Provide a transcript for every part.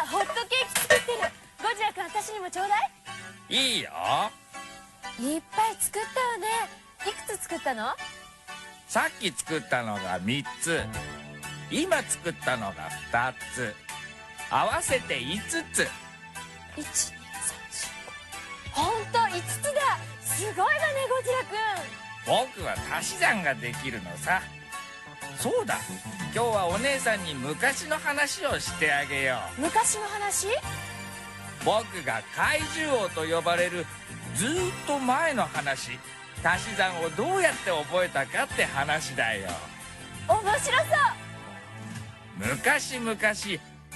ホットケーキ作ってる。ゴジラ君、私にもちょうだい。いいよ。いっぱい作ったわね。いくつ作ったの？さっき作ったのが3つ、今作ったのが2つ、合わせて5つ。1、2、3、4、5。ほんと5つだ。すごいわね、ゴジラ君。僕は足し算ができるのさ。そうだ、今日はお姉さんに昔の話をしてあげよう。昔の話？僕が怪獣王と呼ばれるずーっと前の話、足し算をどうやって覚えたかって話だよ。面白そう。昔々、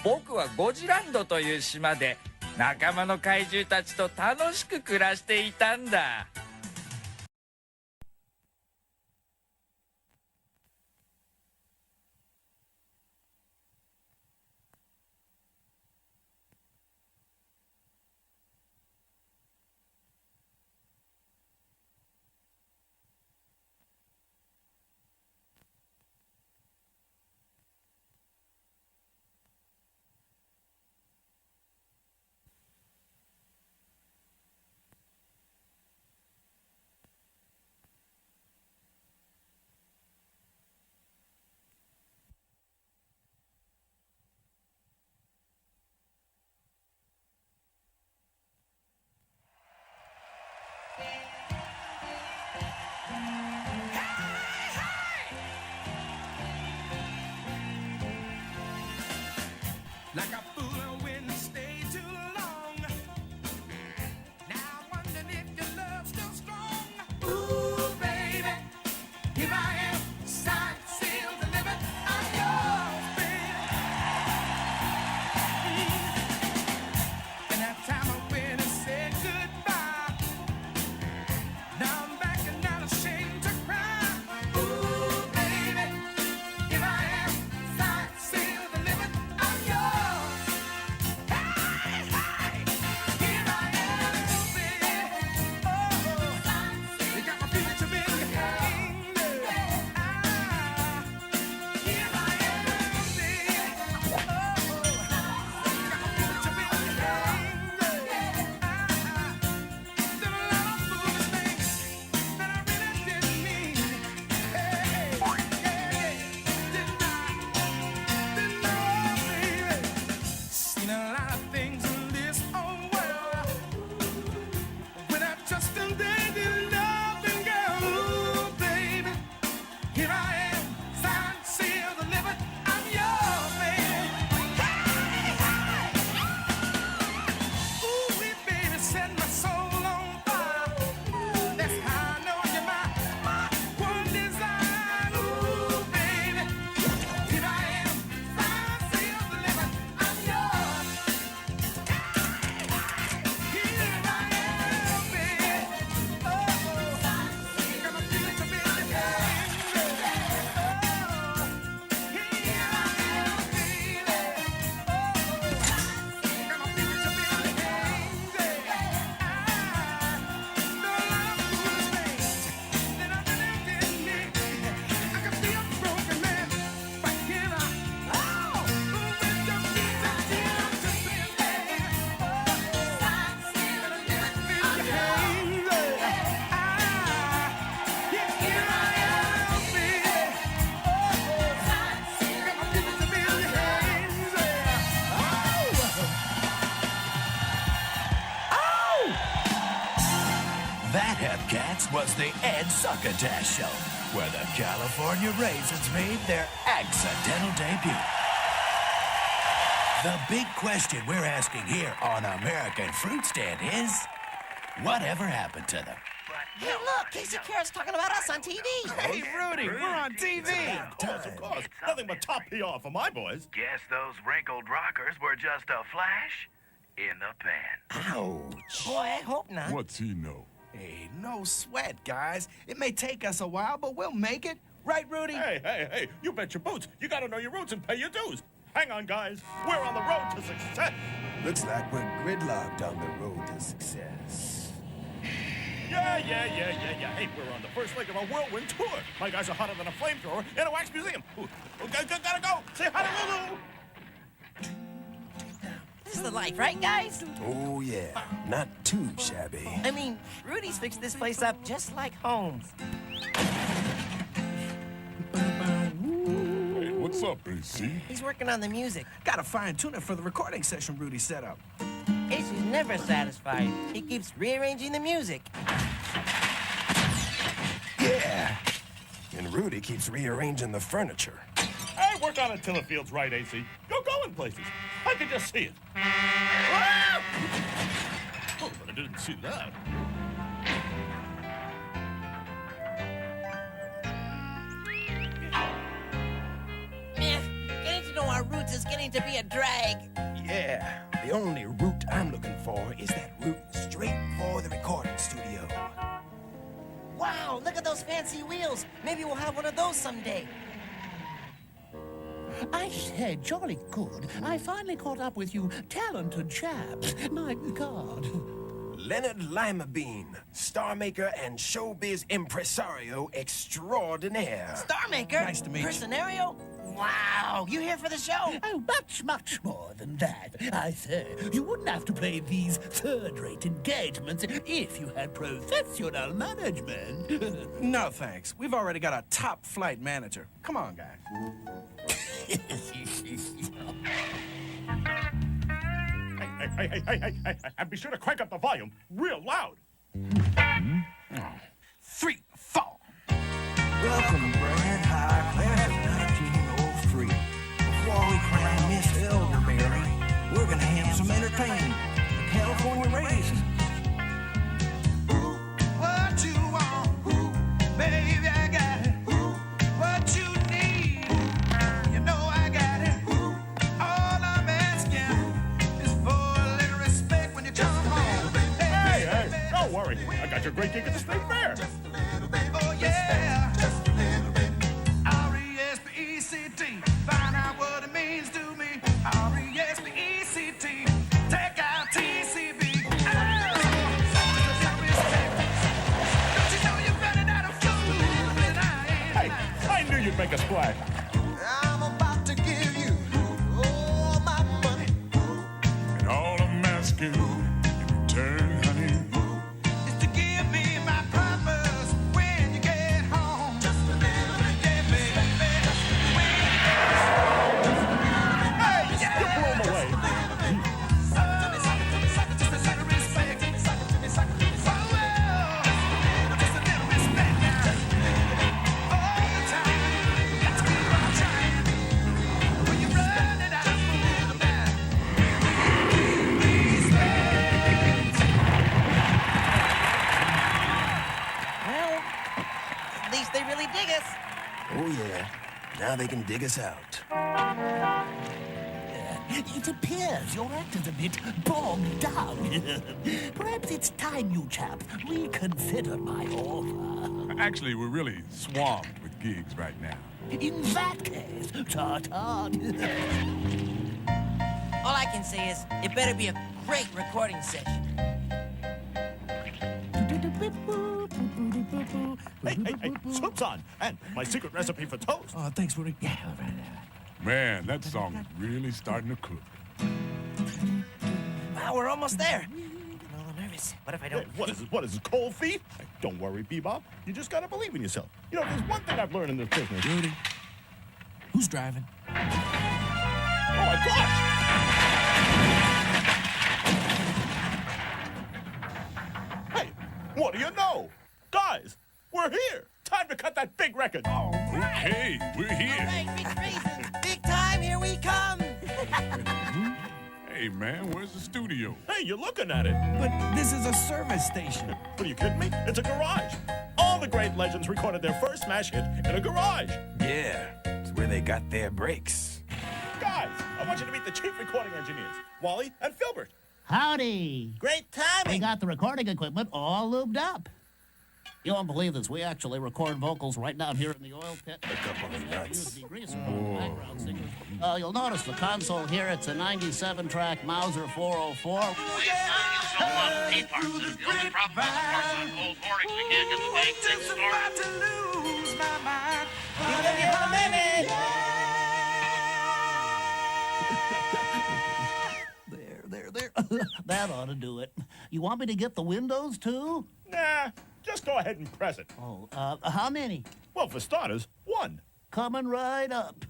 僕はゴジランドという島で仲間の怪獣たちと楽しく暮らしていたんだ。Like a fool when you stay too long. Now wondering if your love's still strong. Ooh, baby, here I am, signed, sealed, delivered. I'm yours, baby. And that time I went and said goodbye. Now I'm back and not ashamed to cry. Ooh, baby, here I am, signed, sealed, delivered. I'm yours. It's the Ed Succotash Show, where the California Raisins made their accidental debut. The big question we're asking here on American Fruit Stand is, whatever happened to them? Hey, look, Casey Carrot's talking about us on TV. Hey, Rudy, we're on TV. Of course. Nothing but top PR for my boys. Guess those wrinkled rockers were just a flash in the pan. Ouch. Boy, I hope not. What's he know? Hey, no sweat, guys. It may take us a while, but we'll make it. Right, Rudy? Hey, you bet your boots. You gotta know your roots and pay your dues. Hang on, guys. We're on the road to success. Looks like we're gridlocked on the road to success. Yeah. Hey, we're on the first leg of a whirlwind tour. My guys are hotter than a flamethrower in a wax museum. Ooh, gotta go. Say hi to Lulu. This is the life, right, guys? Oh, yeah. Not too shabby. I mean, Rudy's fixed this place up just like home. Hey, what's up, AC? He's working on the music. Gotta fine-tune it for the recording session Rudy set up. Casey's never satisfied. He keeps rearranging the music. Yeah. And Rudy keeps rearranging the furniture. Hey, work on it till it feels right, AC. You're going places. I can just see it. Ah! Oh, but I didn't see that. Getting to know our roots is getting to be a drag. Yeah. The only route I'm looking for is that route straight for the recording studio. Wow, look at those fancy wheels. Maybe we'll have one of those someday. I said, jolly good. I finally caught up with you talented chaps. My God. Leonard Lima Bean, star maker and showbiz impresario extraordinaire. Star maker? Nice to meet you. Personario? Wow, you here for the show? Oh, much more than that. I say, you wouldn't have to play these third-rate engagements if you had professional management. No, thanks. We've already got a top-flight manager. Come on, guys. Hey, and be sure to crank up the volume real loud. 3, 4. Welcome, brand high class of 1903. Before we crown Miss Elderberry, we're gonna have some entertainment. The California Raisins. What you want, baby, I got it. What you need, you know I got it. All I'm asking is for a little respect when you come home. Hey, don't worry. I got your great gig at the State Fair. Oh, yeah. R-E-S-P-E-C-T. Find out what it means to me. R-E-S-P-E-C-T. Take out T-C-B. Oh, don't you know you're running out of food? And Hey, I knew you'd make a splash. I'm about to give you all my money. And all I'm asking in return, honey, Is to give me my promise when you get home. Just a little bit, yeah, baby. Hey, you blew him away. Just a little respect. Oh, well, just a little respect now. All the time, got to keep on trying. When you're running out of food now. Well, at least they really dig us. Oh, yeah. Now they can dig us out. It appears your act is a bit bogged down. Perhaps it's time you chaps reconsider my offer. actually, we're really swamped with gigs right now. In that case, ta-ta. All I can say is, it better be a great recording session. Hey, soup's on. And my secret recipe for toast. Oh, thanks, Rudy. Yeah, all right. Man, that song is really starting to cook. Wow, we're almost there. I'm a little nervous. What if I don't? Hey, what is this, cold feet? Hey, don't worry, Bebop. You just gotta believe in yourself. You know, there's one thing I've learned in this business. Rudy, who's driving? Oh, my gosh! Hey, what do you know? Guys, Hey, man, where's the studio? Hey, you're looking at it. But this is a service station. Are you kidding me? It's a garage. All the great legends recorded their first smash hit in a garage. Yeah, it's where they got their breaks. Guys, I want you to meet the chief recording engineers, Wally and Filbert. Howdy. Great We timing. got the recording equipment all lubed up. You won't believe this. We actually record vocals right down here in the oil pit. A couple of nuts. You'll notice the console here. It's a 97-track Mauser 404. There. That ought to do it. You want me to get the windows, too? Nah, just go ahead and press it. Oh, how many? Well, for starters, one. Coming right up.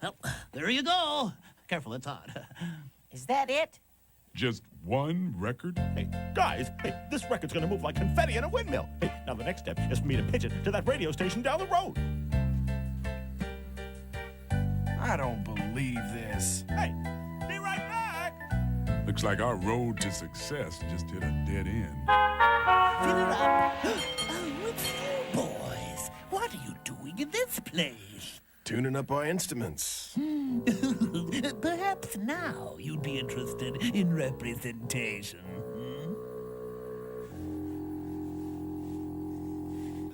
Well, there you go. Careful, it's hot. Is that it? Just one record? Hey, guys, this record's gonna move like confetti in a windmill. Hey, now the next step is for me to pitch it to that radio station down the road. I don't believe this. Hey, be right back. Looks like our road to success just hit a dead end. Fill it up. Oh, it's you boys. What are you doing in this place? Tuning up our instruments. Perhaps now you'd be interested in representation.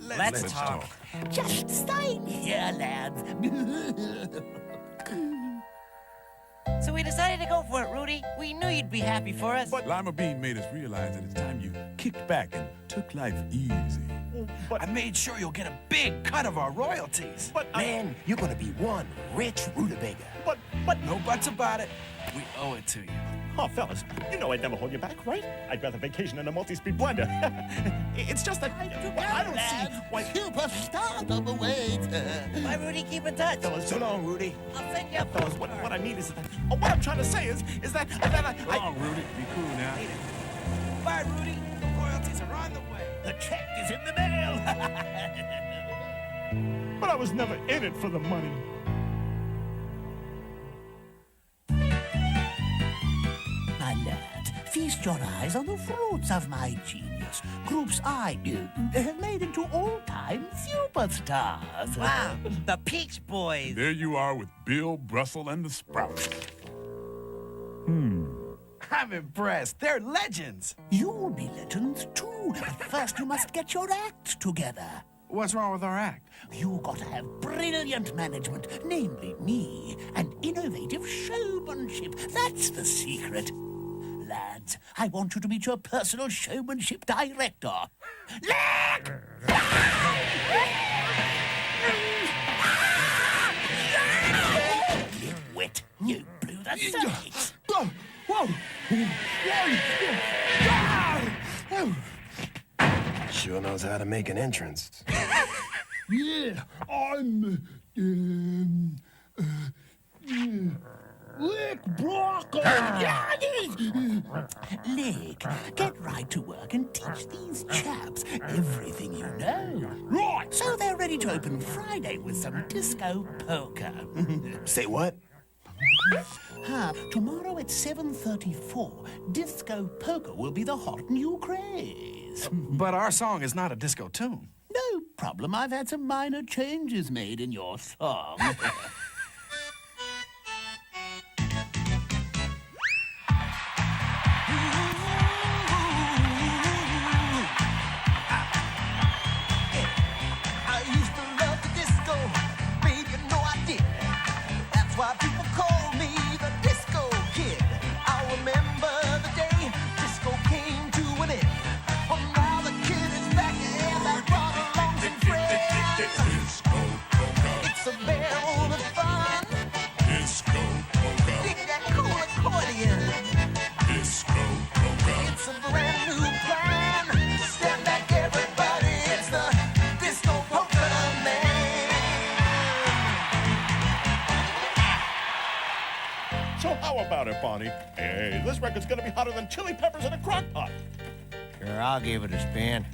Let's talk. Just stay here, lads. So we decided to go for it, Rudy. We knew you'd be happy for us. But Lima Bean made us realize that it's time you kicked back and took life easy. I made sure you'll get a big cut of our royalties. But Man, you're gonna be one rich rutabaga. But No buts about it. We owe it to you. oh, fellas, you know I'd never hold you back, right? I'd rather vacation in a multi-speed blender. It's just that I don't see why. Superstar on the way. Bye, Rudy. Keep in touch. Fellas, So long, Rudy. I'll send you a fellas, what I mean is that. Oh, what I'm trying to say is that Come on, Rudy. Be cool now. Bye, Rudy. The royalties are on the way. The check is in the mail. But I was never in it for the money. My lads, feast your eyes on the fruits of my genius. Groups I have made into all-time superstars. Wow, the Peach Boys. There you are with Bill, Brussel, and the Sprouts. I'm impressed. They're legends. You'll be legends too, but first you must get your act together. What's wrong with our act? You got to have brilliant management, namely me, and innovative showmanship. That's the secret. Lads, I want you to meet your personal showmanship director. Wit, you blew the circuits. Sure knows how to make an entrance. Yeah, I'm Lick Brocker! Lick, get right to work and teach these chaps everything you know. Right! So they're ready to open Friday with some disco poker. Say what? Tomorrow at 7:34, disco poker will be the hot new craze. But our song is not a disco tune. No problem. I've had some minor changes made in your song. I used to love the disco, baby, you know I did. That's why people call me the disco kid. I remember the day disco came to an end. Oh, now the kid is back and I brought along some friends. Disco polka. It's a bell of fun. Disco polka. Dig that cool accordion. Disco polka. It's a brand new plan. Stand back, everybody. It's the disco polka man. So how about it, Bonnie? Hey, this record's gonna be hotter than chili peppers in a crock pot. Sure, I'll give it a spin.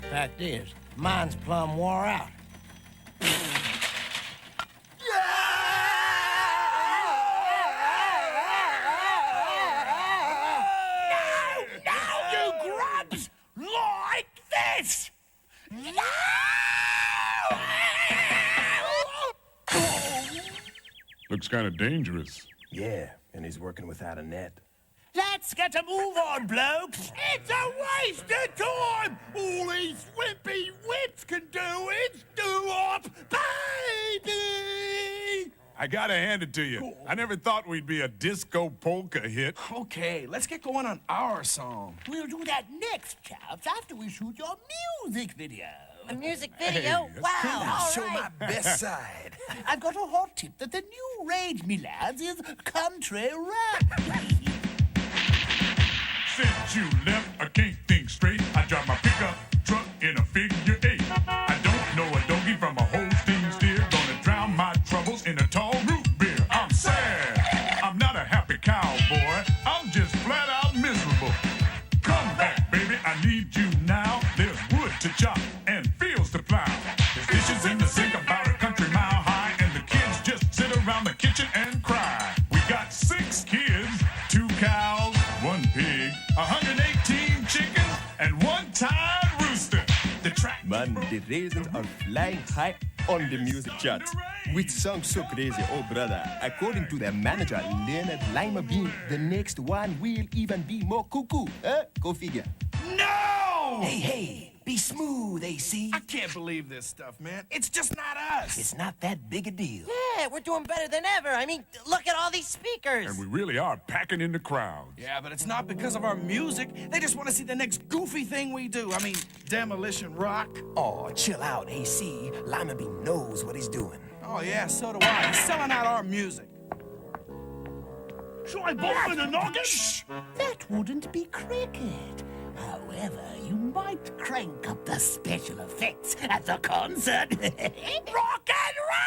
Fact is, mine's plumb wore out. Looks kind of dangerous. Yeah, and he's working without a net. Let's get a move on, blokes. It's a waste of time! All these wimpy wits can do is do up, baby! I gotta hand it to you. I never thought we'd be a disco polka hit. Okay, let's get going on our song. We'll do that next, chaps, after we shoot your music video. A music video? Hey, Wow, all Show right. my best side. I've got a hot tip that the new rage, me lads, is country rap. Since you left, I can't think straight. I drive my pickup truck in a figure eight. I don't know a doggy from a Holstein steer. Gonna drown my troubles in a tall root beer. I'm sad. I'm not a happy cowboy. I'm just flat out miserable. Come back, baby. I need you now. There's wood to chop and fields to plow. There's dishes in the sink about a country mile high, and the kids just sit around the kitchen and cry. We got 6 kids, 2 cows, 1 pig, 118 chickens, and 1 tired rooster. The track. Man, the raisins are flying high on the music charts. Which song so crazy, oh brother? According to their manager, Leonard Lima Bean, the next one will even be more cuckoo. Go figure. No! Hey, be smooth, AC. I can't believe this stuff, man. It's just not us. It's not that big a deal. Yeah, we're doing better than ever. I mean, look at all these speakers. And we really are packing in the crowd. Yeah, but it's not because of our music. They just want to see the next goofy thing we do. I mean, demolition rock. Oh, chill out, AC. Lima Bean knows what he's doing. Oh, yeah, so do I. He's selling out our music. Should I bomb in the noggin? That wouldn't be cricket. However, you might crank up the special effects at the concert. Rock and roll!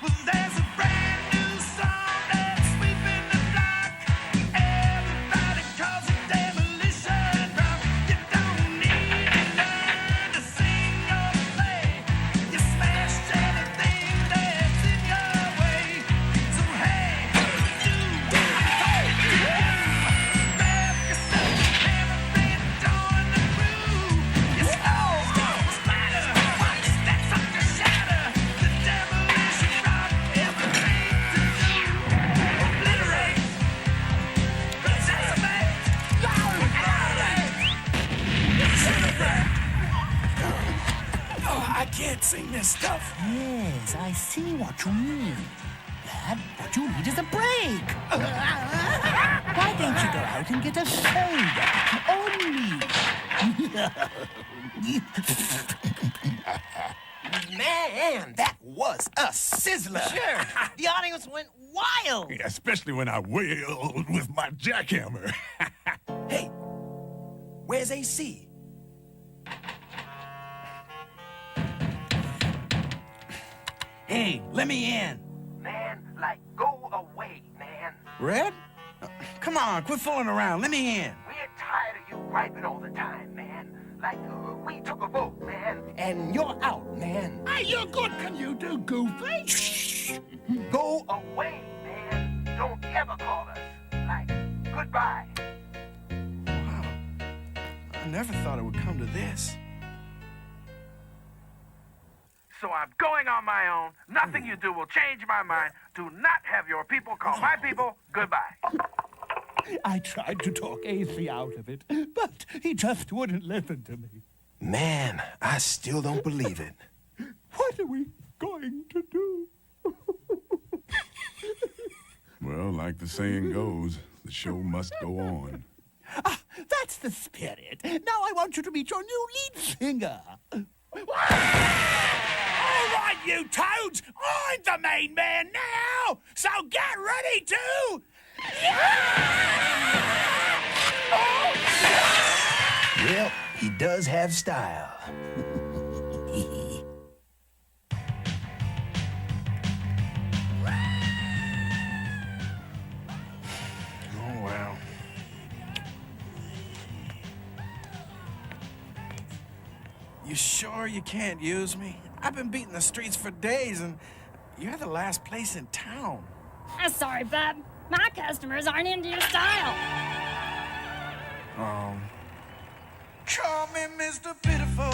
Well, there's a brand new song that's sweeping the block. Everybody calls it demolition rock. You don't need to learn to sing or play. You smash anything that's in your way. So hey, do what I told you. Grab yourself a hammer and join the crew. You spider, watch that sucker shatter. The demolition rock, everything to do. Obliterate, resuscitate, disintegrate. Oh, I can't sing this stuff. Yes, I see what you mean. Lad, what you need is a break. Why don't you go out and get a soda? On me. Man, that was a sizzler. Sure, the audience went wild. Yeah, especially when I wailed with my jackhammer. Hey, where's AC? Hey, let me in. Man, like, go away, man. Red? Come on, quit fooling around. Let me in. We're tired of you griping all the time, man. Like, we took a vote, man. And you're out, man. Hey, you're good. Can you do goofy? Shh. Go away, man. Don't ever call us. Like, goodbye. Wow. I never thought it would come to this. So I'm going on my own. Nothing you do will change my mind. Do not have your people call my people goodbye. I tried to talk AC out of it, but he just wouldn't listen to me. Man, I still don't believe it. What are we going to do? Well, like the saying goes, the show must go on. Ah, that's the spirit. Now I want you to meet your new lead singer. All right, you toads! I'm the main man now! So get ready to... Well, he does have style. Oh, well. You sure you can't use me? I've been beating the streets for days, and you're the last place in town. I'm sorry, bub. My customers aren't into your style. Come in Mr. Pitiful.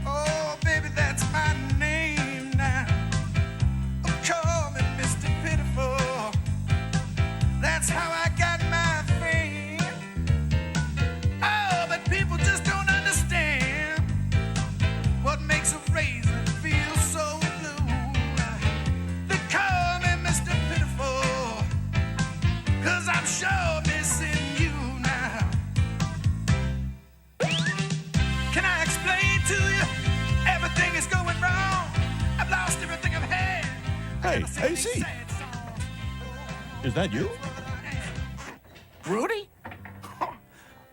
Oh, baby, that's my name now. Oh, call me Mr. Pitiful. That's how I got my fame. Oh, but people just don't understand what makes a raisin feel so blue. They call me Mr. Pitiful, 'cause I'm sure missing you now. Can I explain to you? Everything is going wrong. I've lost everything I've had. Hey, AC. Is that you? Rudy?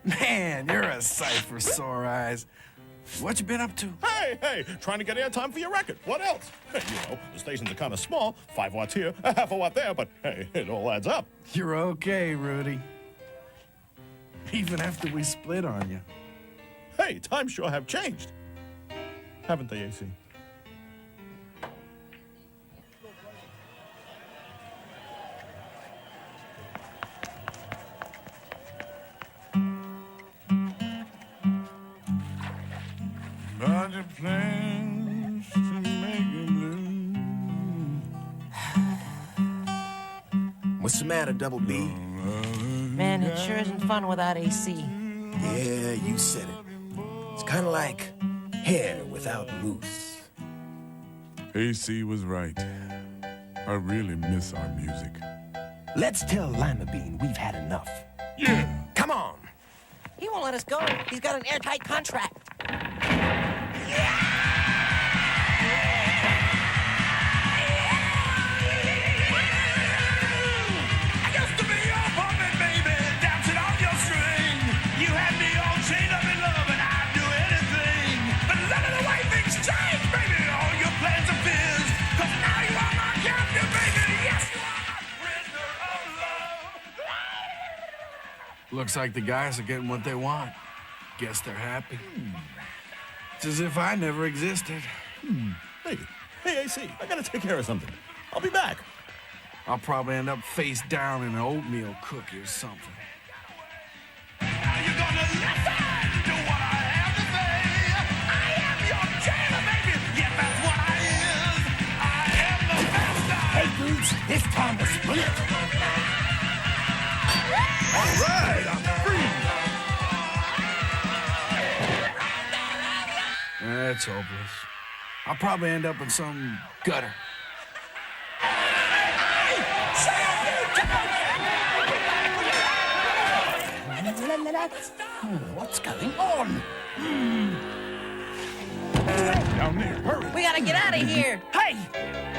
Man, you're a sight for sore eyes. What you been up to? Hey, trying to get airtime for your record. What else? Hey, you know, the stations are kind of small. 5 watts here, a half a watt there, but hey, it all adds up. You're okay, Rudy. Even after we split on you. Hey, times sure have changed. Haven't they, AC? Got the plans to make you blue. What's the matter, Double B? Man, it sure isn't fun without AC. Yeah, you said it. It's kind of like hair without mousse. AC was right. I really miss our music. Let's tell Lima Bean we've had enough. Yeah! Come on! He won't let us go. He's got an airtight contract. I used to be your puppet, baby, dancing on your string. You had me all chained up in love, and I'd do anything. But look at the way things change, baby. All your plans are fizzed. 'Cause now you are my captive, baby. Yes, you are my prisoner of love. Looks like the guys are getting what they want. Guess they're happy. It's as if I never existed. Hey, AC, I gotta take care of something. I'll be back. I'll probably end up face down in an oatmeal cookie or something. Are you gonna listen to what I have to say? I am your jailer, baby. Yeah, that's what I is. I am the master. Hey, dudes, it's time to split. All right, I'm free. That's hopeless. I'll probably end up in some gutter. What's going on? Down there, hurry. We gotta get out of here. Hey!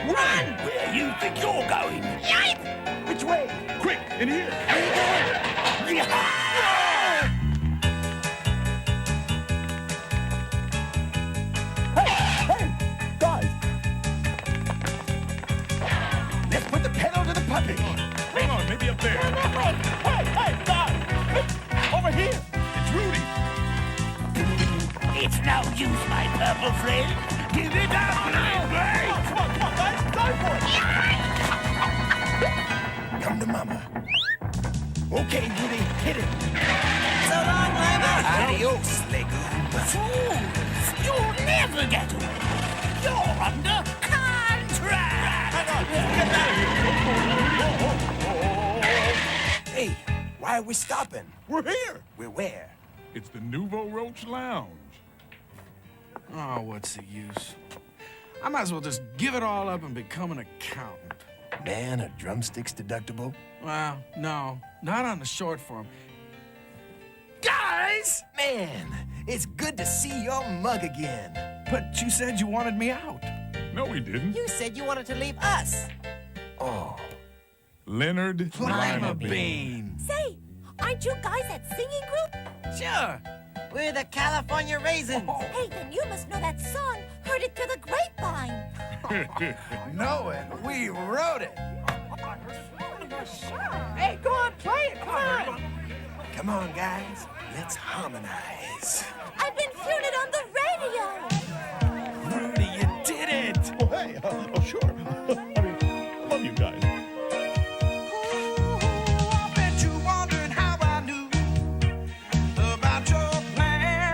Run! Where you think you're going? Yipe! Which way? Quick, in here. Hey, guys! Let's put the pedal to the puppy. Hang on, maybe up there. Hey, guys! Over here! It's Rudy. It's no use, my purple friend. Give it up now, Ray! Come on, guys! Go for it! Come to Mama. Okay, Rudy, hit it. So long, Lima. Adios, Lego. Fools! You'll never get away. You're under contract. Hey, why are we stopping? We're here. We're where? It's the Nouveau Roach Lounge. Oh, what's the use? I might as well just give it all up and become an accountant. Man, are drumsticks deductible? Well, no, not on the short form. Guys! Man, it's good to see your mug again. But you said you wanted me out. No, we didn't. You said you wanted to leave us. Oh, Leonard Lima Bean. Say, aren't you guys that singing group? Sure. We're the California Raisins. Hey, then you must know that song. Heard it through the grapevine. Know it. We wrote it. Hey, go on, play it. Come on. come on, guys. Let's harmonize. I've been hearing it on the radio. Rudy, you did it. Oh, hey, sure. I mean, I love you guys. I bet you wondered how I knew about your plan.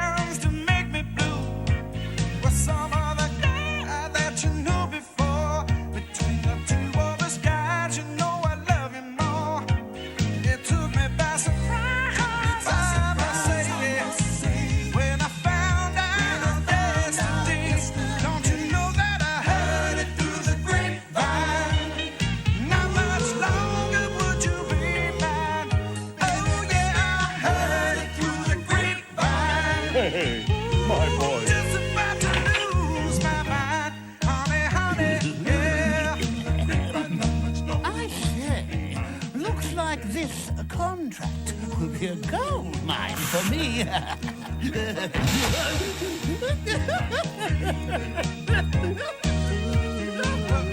Hey, my boy. Just about to lose my mind. Honey, honey, yeah. I say, looks like this contract will be a gold mine for me.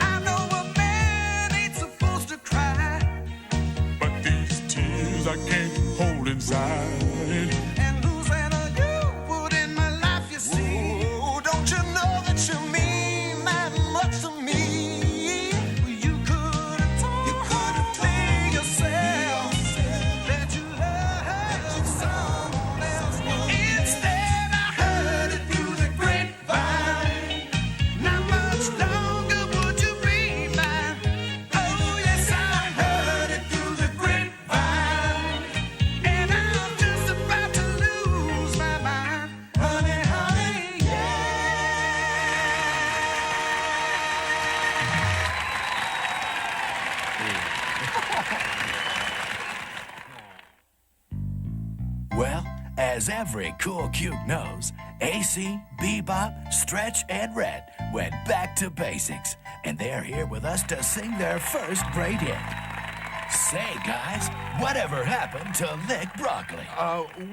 I know a man ain't supposed to cry. But these tears I can't hold inside. And losing you put in my life, you see. Oh, don't you know that you mean that much to me? You could have told yourself that you love someone else. Instead, I heard it through the grapevine. Not much longer would you be mine. Oh, yes, I heard it through the grapevine. And I'm just about to lose my mind. Honey, honey, yeah. Well, as every cool cute knows, AC, Bebop, Stretch, and Red went back to basics, and they're here with us to sing their first great hit. Say, guys, whatever happened to Lick Broccoli?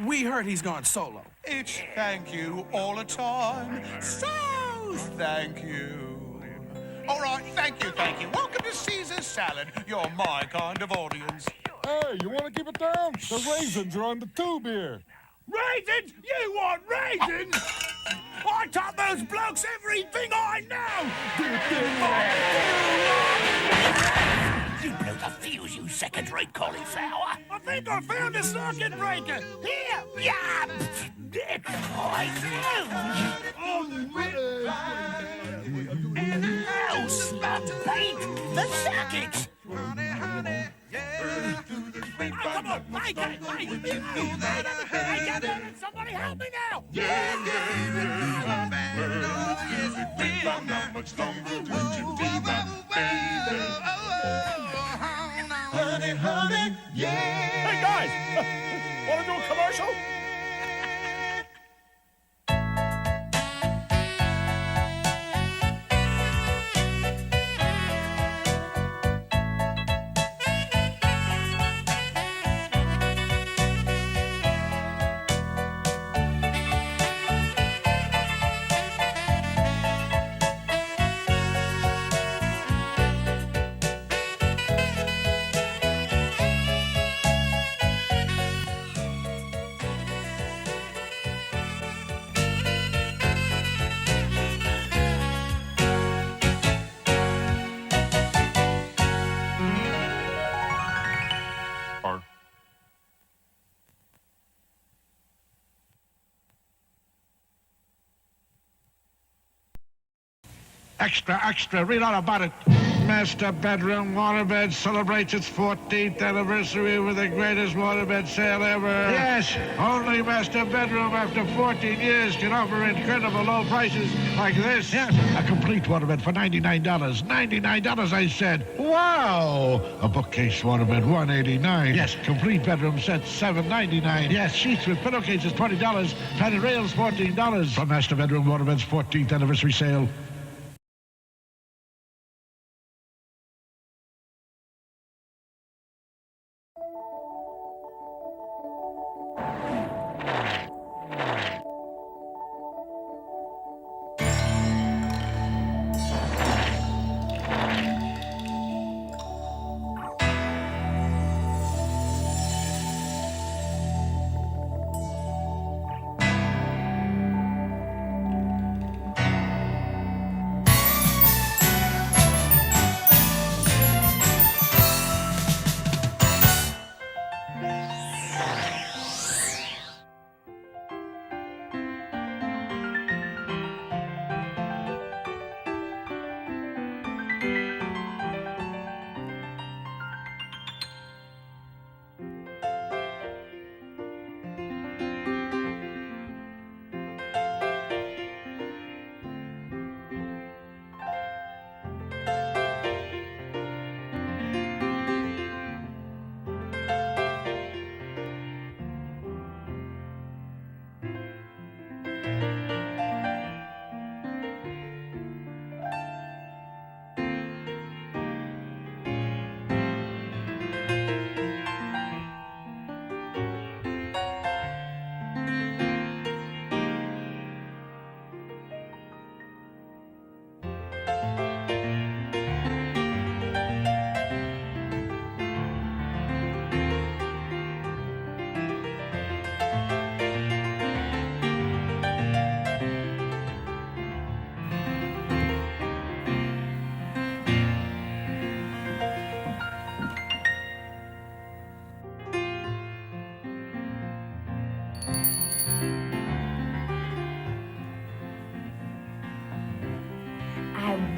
We heard he's gone solo. It's thank you all the time. So thank you. All right, thank you, thank you. Welcome to Caesar Salad. You're my kind of audience. Hey, you want to keep it down? The raisins are on the tube here. Raisins? You want raisins? I taught those blokes everything I know. You blew the fuse, you second-rate cauliflower. I think I found a circuit breaker. Here. Yeah! I know! Smart bait! The circuit! Honey, honey, yeah. Come on, I got it. I got it. Somebody help me now. Not much longer would you be my baby? Honey, honey, yeah. Hey, guys. Want to do a commercial? Extra, extra, read all about it. Master Bedroom Waterbed celebrates its 14th anniversary with the greatest waterbed sale ever. Yes, only Master Bedroom after 14 years can offer incredible low prices like this. Yes, a complete waterbed for $99. $99, I said. Wow! A bookcase waterbed, $189. Yes, complete bedroom set, $7.99. Yes, sheets with pillowcases, $20. Padded rails, $14. From Master Bedroom Waterbed's 14th anniversary sale.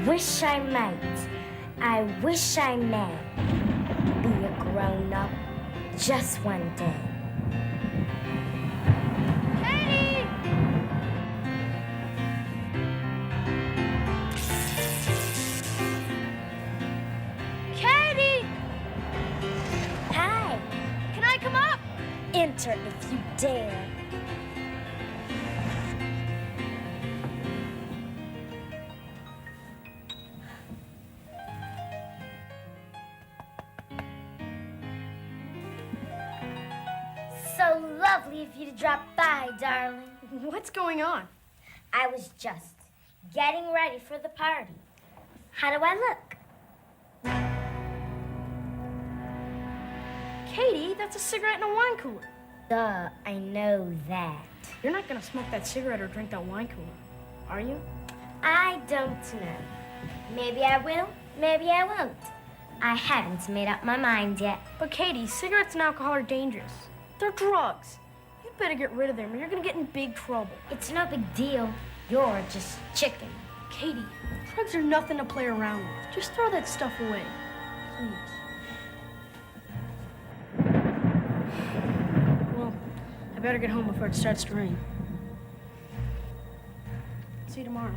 wish I might. I wish I may be a grown-up just one day. Katie! Katie! Hi. Can I come up? Enter if you dare. So lovely of you to drop by, darling. What's going on? I was just getting ready for the party. How do I look? Katie, that's a cigarette in a wine cooler. Duh, I know that. You're not gonna smoke that cigarette or drink that wine cooler, are you? I don't know. Maybe I will, maybe I won't. I haven't made up my mind yet. But Katie, cigarettes and alcohol are dangerous. They're drugs. You'd better get rid of them or you're gonna get in big trouble. It's no big deal. You're just chicken. Katie, drugs are nothing to play around with. Just throw that stuff away, please. Well, I better get home before it starts to rain. See you tomorrow.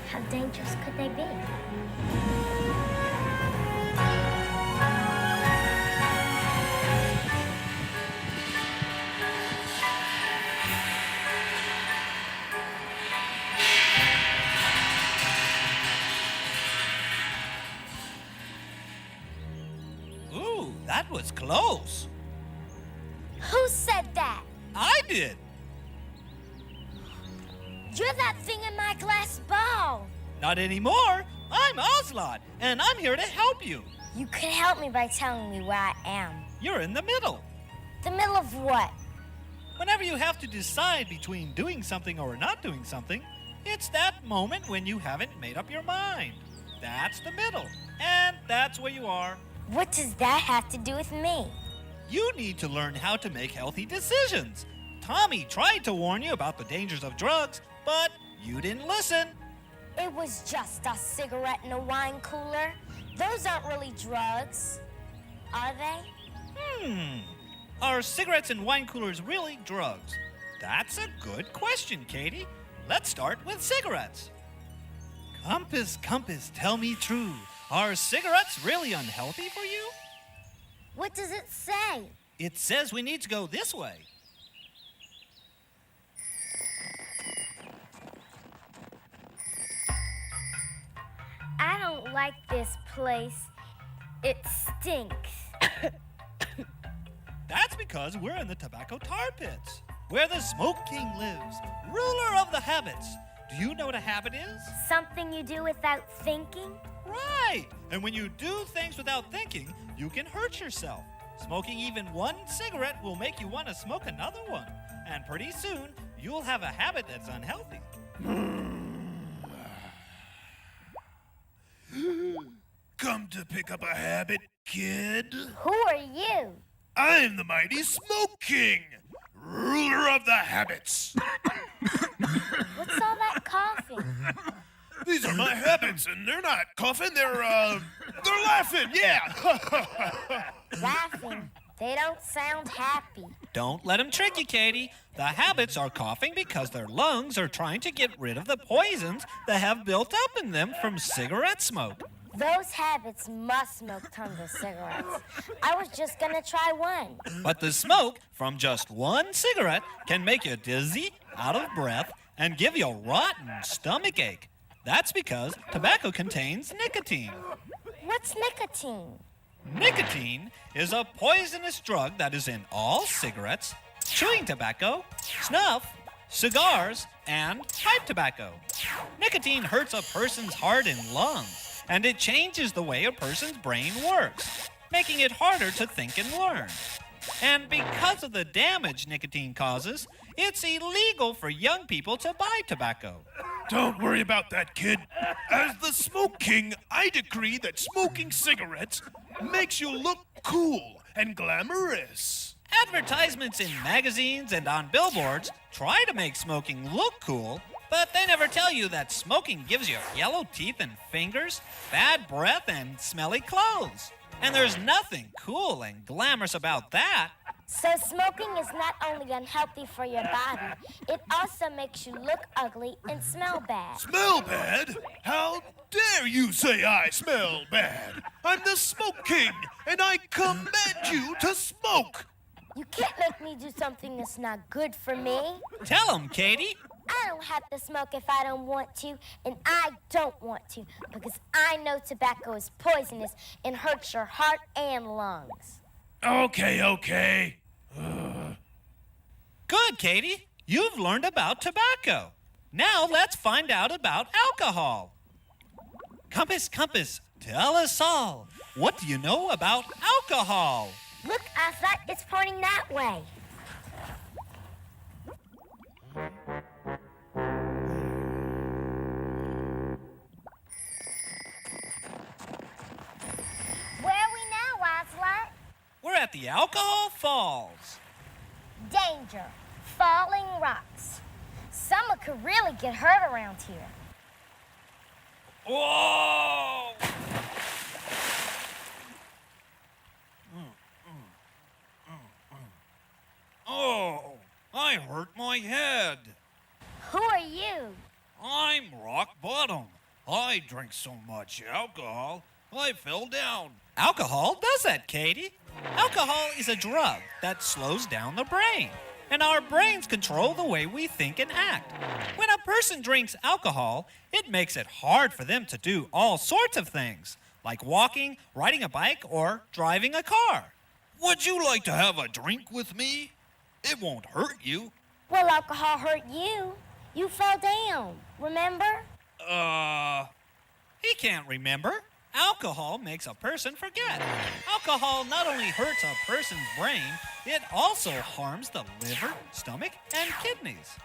How dangerous could they be? Ooh, that was close. Who said that? I did. You're that thing in my glass ball. Not anymore. I'm Ocelot, and I'm here to help you. You could help me by telling me where I am. You're in the middle. The middle of what? Whenever you have to decide between doing something or not doing something, it's that moment when you haven't made up your mind. That's the middle, and that's where you are. What does that have to do with me? You need to learn how to make healthy decisions. Tommy tried to warn you about the dangers of drugs, but you didn't listen. It was just a cigarette in a wine cooler. Those aren't really drugs, are they? Are cigarettes and wine coolers really drugs? That's a good question, Katie. Let's start with cigarettes. Compass, compass, tell me true. Are cigarettes really unhealthy for you? What does it say? It says we need to go this way. I don't like this place. It stinks. That's because we're in the tobacco tar pits, where the Smoke King lives, ruler of the habits. Do you know what a habit is? Something you do without thinking? Right! And when you do things without thinking, you can hurt yourself. Smoking even one cigarette will make you want to smoke another one. And pretty soon, you'll have a habit that's unhealthy. Come to pick up a habit, kid? Who are you? I'm the mighty Smoke King, ruler of the habits. What's all that coughing? These are my habits, and they're not coughing, they're laughing, yeah. Laughing? They don't sound happy. Don't let them trick you, Katie. The habits are coughing because their lungs are trying to get rid of the poisons that have built up in them from cigarette smoke. Those habits must smoke tons of cigarettes. I was just gonna try one. But the smoke from just one cigarette can make you dizzy, out of breath, and give you a rotten stomach ache. That's because tobacco contains nicotine. What's nicotine? Nicotine is a poisonous drug that is in all cigarettes, chewing tobacco, snuff, cigars, and pipe tobacco. Nicotine hurts a person's heart and lungs, and it changes the way a person's brain works, making it harder to think and learn. And because of the damage nicotine causes, it's illegal for young people to buy tobacco. Don't worry about that, kid. As the Smoke King, I decree that smoking cigarettes makes you look cool and glamorous. Advertisements in magazines and on billboards try to make smoking look cool, but they never tell you that smoking gives you yellow teeth and fingers, bad breath, and smelly clothes. And there's nothing cool and glamorous about that. So smoking is not only unhealthy for your body, it also makes you look ugly and smell bad. Smell bad? How dare you say I smell bad? I'm the Smoke King, and I command you to smoke. You can't make me do something that's not good for me. Tell him, Katie. I don't have to smoke if I don't want to, and I don't want to, because I know tobacco is poisonous and hurts your heart and lungs. Okay. Good, Katie. You've learned about tobacco. Now let's find out about alcohol. Compass, tell us all. What do you know about alcohol? Look, I thought it's pointing that way. Where are we now, Ocelot? We're at the Alcohol Falls. Danger. Falling rocks. Someone could really get hurt around here. Whoa! Oh, I hurt my head. Who are you? I'm rock bottom. I drink so much alcohol, I fell down. Alcohol does that, Katie. Alcohol is a drug that slows down the brain, and our brains control the way we think and act. When a person drinks alcohol, it makes it hard for them to do all sorts of things, like walking, riding a bike, or driving a car. Would you like to have a drink with me? It won't hurt you. Well, alcohol hurt you. You fell down, remember? He can't remember. Alcohol makes a person forget. Alcohol not only hurts a person's brain, it also harms the liver, stomach, and kidneys.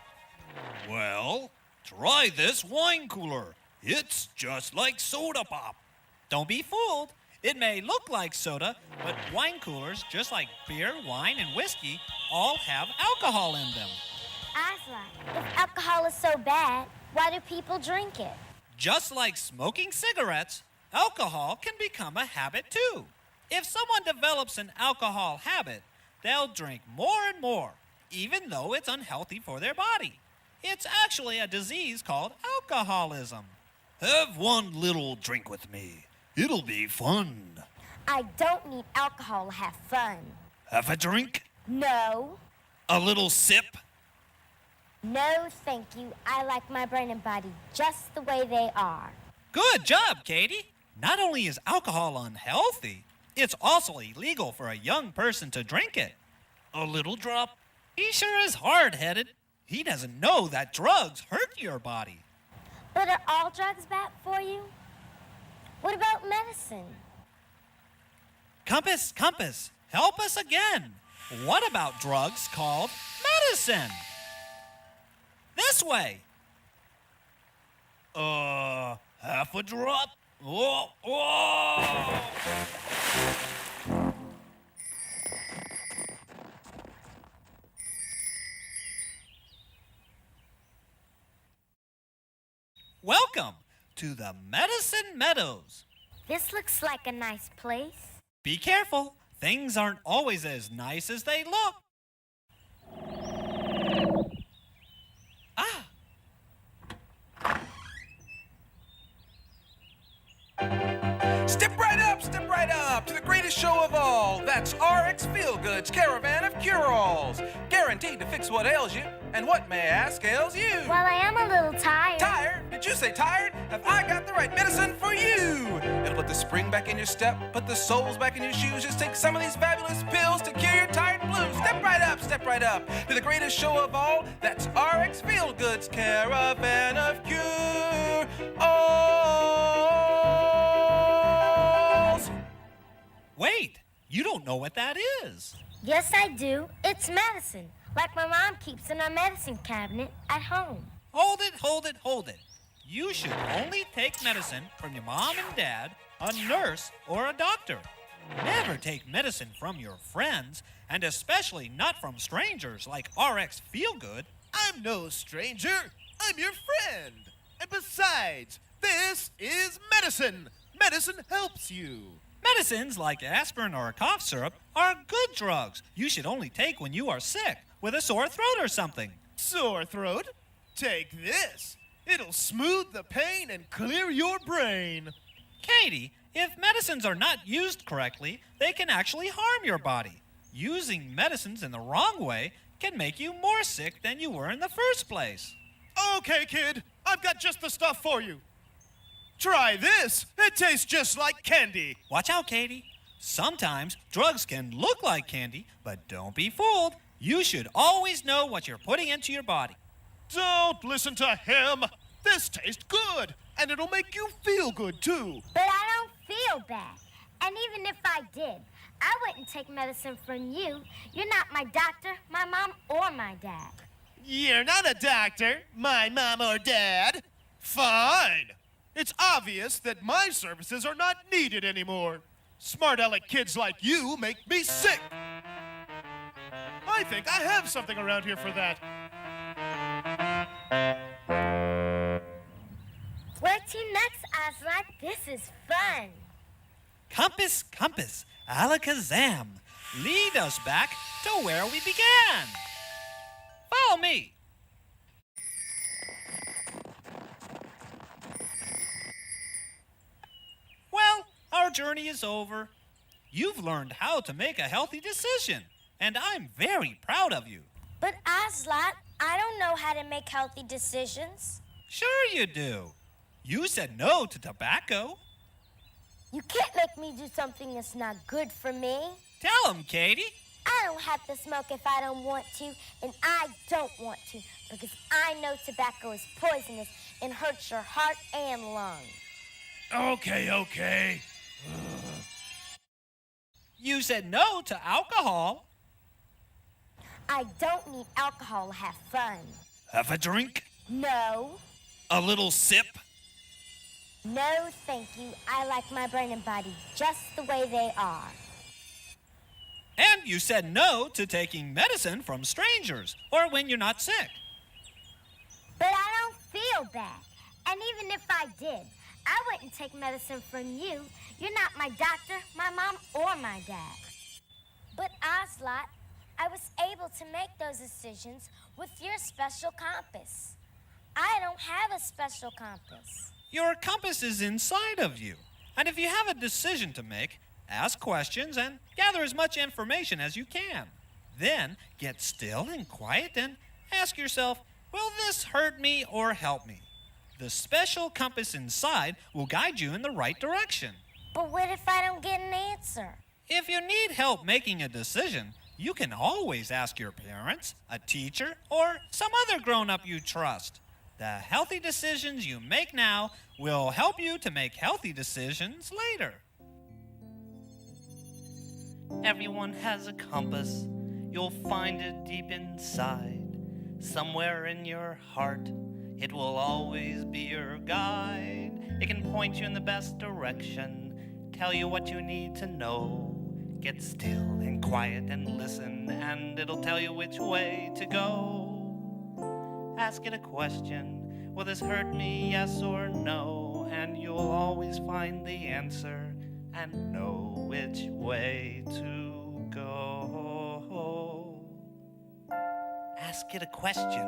Well, try this wine cooler. It's just like soda pop. Don't be fooled. It may look like soda, but wine coolers, just like beer, wine, and whiskey, all have alcohol in them. Asla, if alcohol is so bad, why do people drink it? Just like smoking cigarettes, alcohol can become a habit too. If someone develops an alcohol habit, they'll drink more and more, even though it's unhealthy for their body. It's actually a disease called alcoholism. Have one little drink with me. It'll be fun. I don't need alcohol to have fun. Have a drink? No. A little sip? No, thank you. I like my brain and body just the way they are. Good job, Katie. Not only is alcohol unhealthy, it's also illegal for a young person to drink it. A little drop? He sure is hard-headed. He doesn't know that drugs hurt your body. But are all drugs bad for you? What about medicine? Compass, help us again. What about drugs called medicine? This way. Half a drop? Whoa. Welcome to the Medicine Meadows. This looks like a nice place. Be careful. Things aren't always as nice as they look. Step right up to the greatest show of all. That's RX Feelgood's Caravan of Cure-Alls. Guaranteed to fix what ails you. And what, may I ask, ails you? Well, I am a little tired. Tired? Did you say tired? Have I got the right medicine for you? It'll put the spring back in your step, put the soles back in your shoes. Just take some of these fabulous pills to cure your tired blues. Step right up to the greatest show of all. That's RX Feelgood's Caravan of Cure-Alls. Wait, You don't know what that is. Yes, I do. It's medicine, like my mom keeps in our medicine cabinet at home. Hold it. You should only take medicine from your mom and dad, a nurse, or a doctor. Never take medicine from your friends, and especially not from strangers like RX Feelgood. I'm no stranger. I'm your friend. And besides, this is medicine. Medicine helps you. Medicines like aspirin or cough syrup are good drugs you should only take when you are sick, with a sore throat or something. Sore throat? Take this. It'll smooth the pain and clear your brain. Katie, if medicines are not used correctly, they can actually harm your body. Using medicines in the wrong way can make you more sick than you were in the first place. Okay, kid. I've got just the stuff for you. Try this. It tastes just like candy. Watch out, Katie. Sometimes drugs can look like candy, but don't be fooled. You should always know what you're putting into your body. Don't listen to him. This tastes good, and it'll make you feel good, too. But I don't feel bad. And even if I did, I wouldn't take medicine from you. You're not my doctor, my mom, or my dad. You're not a doctor, my mom or dad. Fine. It's obvious that my services are not needed anymore. Smart aleck kids like you make me sick. I think I have something around here for that. Where to next, Aslan? This is fun. Compass, alakazam. Lead us back to where we began. Follow me. Well, our journey is over. You've learned how to make a healthy decision, and I'm very proud of you. But Aslan, I don't know how to make healthy decisions. Sure you do. You said no to tobacco. You can't make me do something that's not good for me. Tell him, Katie. I don't have to smoke if I don't want to, and I don't want to, because I know tobacco is poisonous and hurts your heart and lungs. Okay. You said no to alcohol. I don't need alcohol to have fun. Have a drink? No. A little sip? No, thank you. I like my brain and body just the way they are. And you said no to taking medicine from strangers or when you're not sick. But I don't feel bad. And even if I did, I wouldn't take medicine from you. You're not my doctor, my mom, or my dad. But Oslot, I was able to make those decisions with your special compass. I don't have a special compass. Your compass is inside of you. And if you have a decision to make, ask questions and gather as much information as you can. Then get still and quiet and ask yourself, will this hurt me or help me? The special compass inside will guide you in the right direction. But what if I don't get an answer? If you need help making a decision, you can always ask your parents, a teacher, or some other grown-up you trust. The healthy decisions you make now will help you to make healthy decisions later. Everyone has a compass. You'll find it deep inside. Somewhere in your heart, it will always be your guide. It can point you in the best direction, tell you what you need to know. Get still and quiet and listen, and it'll tell you which way to go. Ask it a question, will this hurt me, yes or no? And you'll always find the answer and know which way to go. Ask it a question.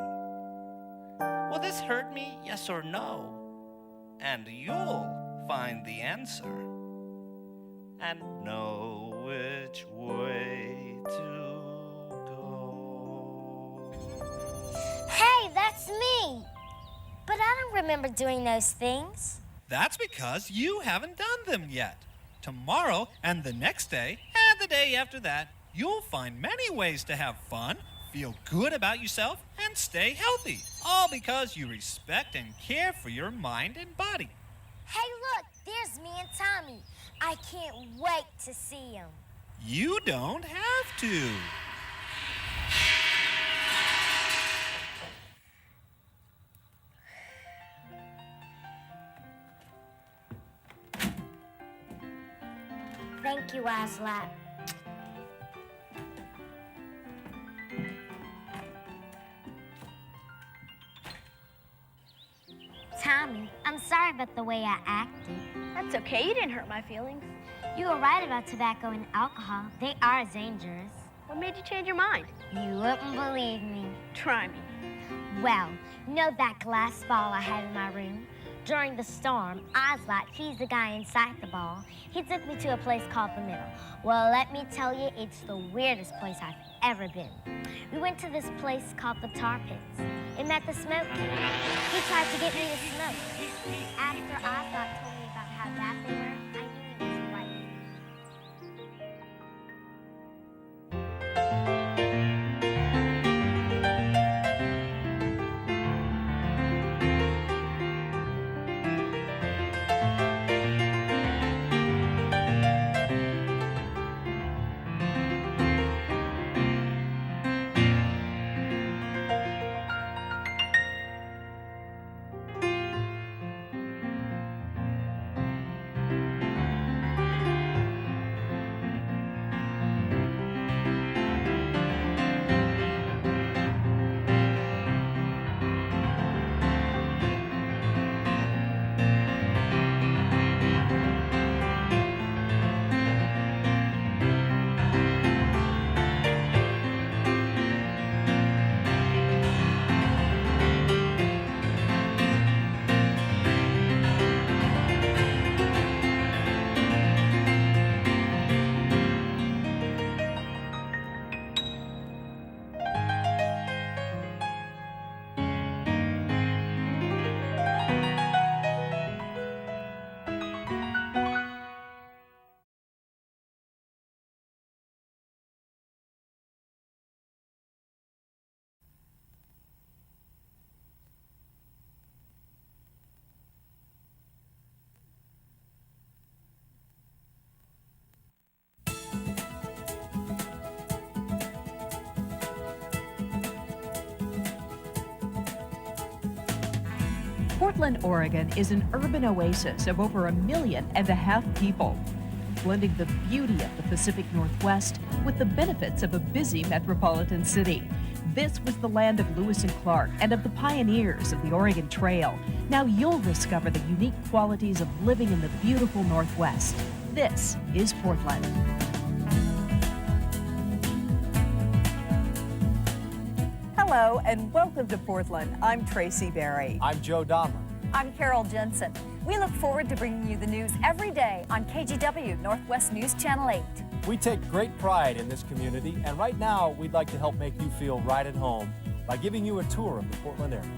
Will this hurt me, yes or no? And you'll find the answer and know which way to go. Hey, that's me! But I don't remember doing those things. That's because you haven't done them yet. Tomorrow and the next day and the day after that, you'll find many ways to have fun, feel good about yourself, and stay healthy. All because you respect and care for your mind and body. Hey, look, there's me and Tommy. I can't wait to see him. You don't have to. Thank you, Aslat. Tommy, I'm sorry about the way I acted. That's okay. You didn't hurt my feelings. You were right about tobacco and alcohol. They are dangerous. What made you change your mind? You wouldn't believe me. Try me. Well, you know that glass ball I had in my room? During the storm, Aslat, he's the guy inside the ball. He took me to a place called the Middle. Well, let me tell you, it's the weirdest place I've ever been. We went to this place called the Tar Pits. It met the Smoke King. He tried to get me to smoke. After Aslat told me about how bad they were, I knew he was right. Portland, Oregon is an urban oasis of over 1.5 million people, blending the beauty of the Pacific Northwest with the benefits of a busy metropolitan city. This was the land of Lewis and Clark and of the pioneers of the Oregon Trail. Now you'll discover the unique qualities of living in the beautiful Northwest. This is Portland. Hello and welcome to Portland. I'm Tracy Berry. I'm Joe Dahmer. I'm Carol Jensen. We look forward to bringing you the news every day on KGW Northwest News Channel 8. We take great pride in this community, and right now we'd like to help make you feel right at home by giving you a tour of the Portland area.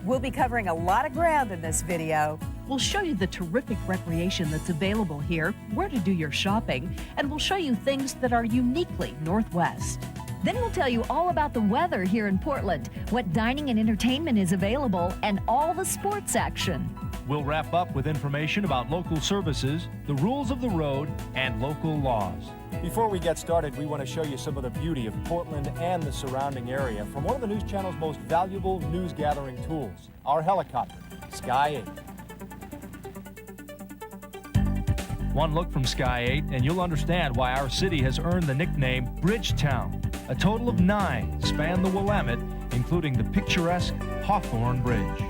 We'll be covering a lot of ground in this video. We'll show you the terrific recreation that's available here, where to do your shopping, and we'll show you things that are uniquely Northwest. Then we'll tell you all about the weather here in Portland, what dining and entertainment is available, and all the sports action. We'll wrap up with information about local services, the rules of the road, and local laws. Before we get started, we want to show you some of the beauty of Portland and the surrounding area from one of the News Channel's most valuable news gathering tools, our helicopter, Sky 8. One look from Sky 8 and you'll understand why our city has earned the nickname Bridgetown. A total of 9 span the Willamette, including the picturesque Hawthorne Bridge.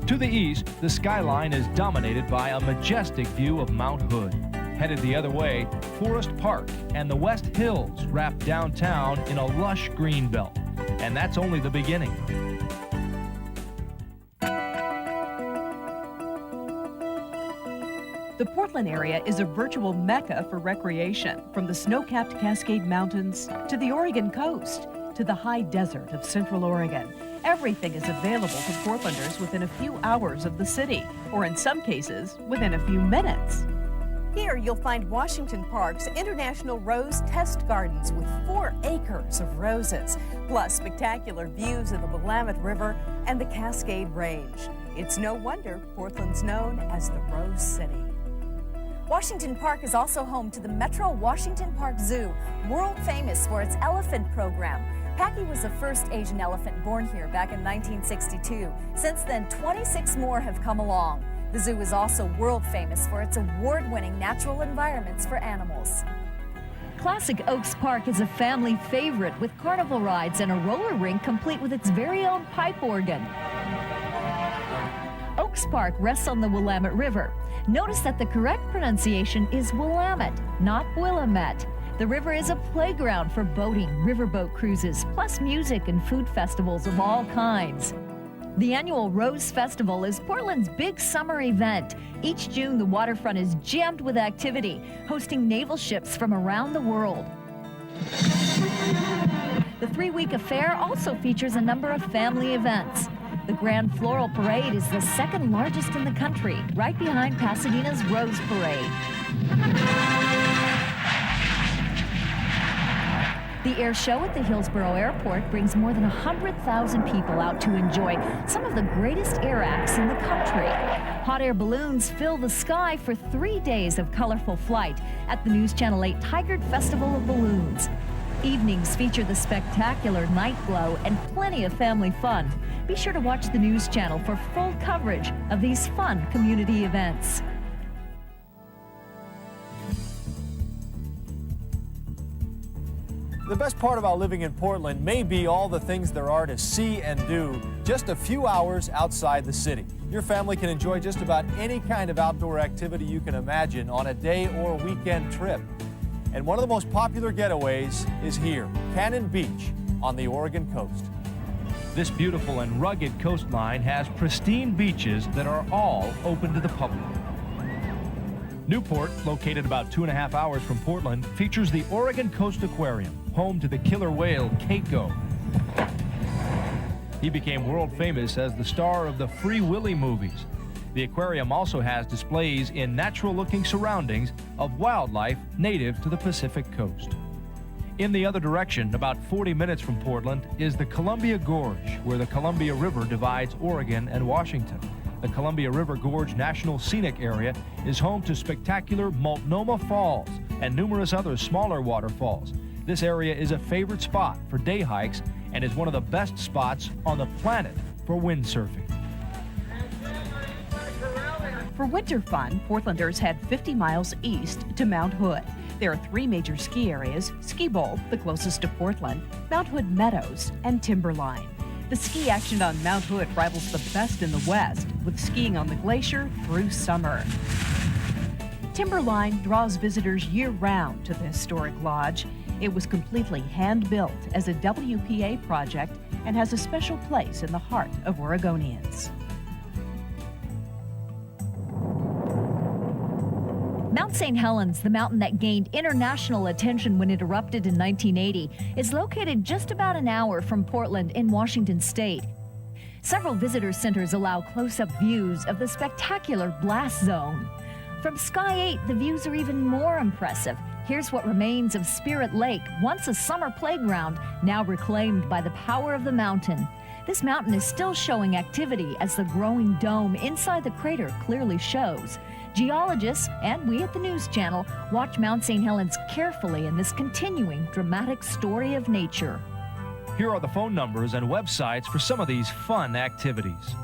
To the east, the skyline is dominated by a majestic view of Mount Hood. Headed the other way, Forest Park and the West Hills wrap downtown in a lush green belt. And that's only the beginning. The Portland area is a virtual mecca for recreation, from the snow-capped Cascade Mountains to the Oregon coast to the high desert of Central Oregon. Everything is available to Portlanders within a few hours of the city, or in some cases, within a few minutes. Here you'll find Washington Park's International Rose Test Gardens with 4 acres of roses, plus spectacular views of the Willamette River and the Cascade Range. It's no wonder Portland's known as the Rose City. Washington Park is also home to the Metro Washington Park Zoo, world famous for its elephant program. Packy was the first Asian elephant born here back in 1962. Since then, 26 more have come along. The zoo is also world famous for its award-winning natural environments for animals. Classic Oaks Park is a family favorite with carnival rides and a roller rink complete with its very own pipe organ. Oaks Park rests on the Willamette River. Notice that the correct pronunciation is Willamette, not Willamette. The river is a playground for boating, riverboat cruises, plus music and food festivals of all kinds. The annual Rose Festival is Portland's big summer event. Each June, the waterfront is jammed with activity, hosting naval ships from around the world. The 3-week affair also features a number of family events. The Grand Floral Parade is the second largest in the country, right behind Pasadena's Rose Parade. The air show at the Hillsborough Airport brings more than 100,000 people out to enjoy some of the greatest air acts in the country. Hot air balloons fill the sky for 3 days of colorful flight at the News Channel 8 Tigard Festival of Balloons. Evenings feature the spectacular night glow and plenty of family fun. Be sure to watch the News Channel for full coverage of these fun community events. The best part about living in Portland may be all the things there are to see and do just a few hours outside the city. Your family can enjoy just about any kind of outdoor activity you can imagine on a day or weekend trip. And one of the most popular getaways is here, Cannon Beach on the Oregon coast. This beautiful and rugged coastline has pristine beaches that are all open to the public. Newport, located about 2.5 hours from Portland, features the Oregon Coast Aquarium, home to the killer whale Keiko. He became world famous as the star of the Free Willy movies. The aquarium also has displays in natural-looking surroundings of wildlife native to the Pacific coast. In the other direction, about 40 minutes from Portland, is the Columbia Gorge, where the Columbia River divides Oregon and Washington. The Columbia River Gorge National Scenic Area is home to spectacular Multnomah Falls and numerous other smaller waterfalls. This area is a favorite spot for day hikes and is one of the best spots on the planet for windsurfing. For winter fun, Portlanders head 50 miles east to Mount Hood. There are 3 major ski areas: Ski Bowl, the closest to Portland, Mount Hood Meadows, and Timberline. The ski action on Mount Hood rivals the best in the West, with skiing on the glacier through summer. Timberline draws visitors year-round to the historic lodge. It was completely hand-built as a WPA project and has a special place in the heart of Oregonians. Mount St. Helens, the mountain that gained international attention when it erupted in 1980, is located just about an hour from Portland in Washington state. Several visitor centers allow close-up views of the spectacular blast zone. From Sky 8, the views are even more impressive. Here's what remains of Spirit Lake, once a summer playground, now reclaimed by the power of the mountain. This mountain is still showing activity, as the growing dome inside the crater clearly shows. Geologists and we at the News Channel watch Mount St. Helens carefully in this continuing dramatic story of nature. Here are the phone numbers and websites for some of these fun activities.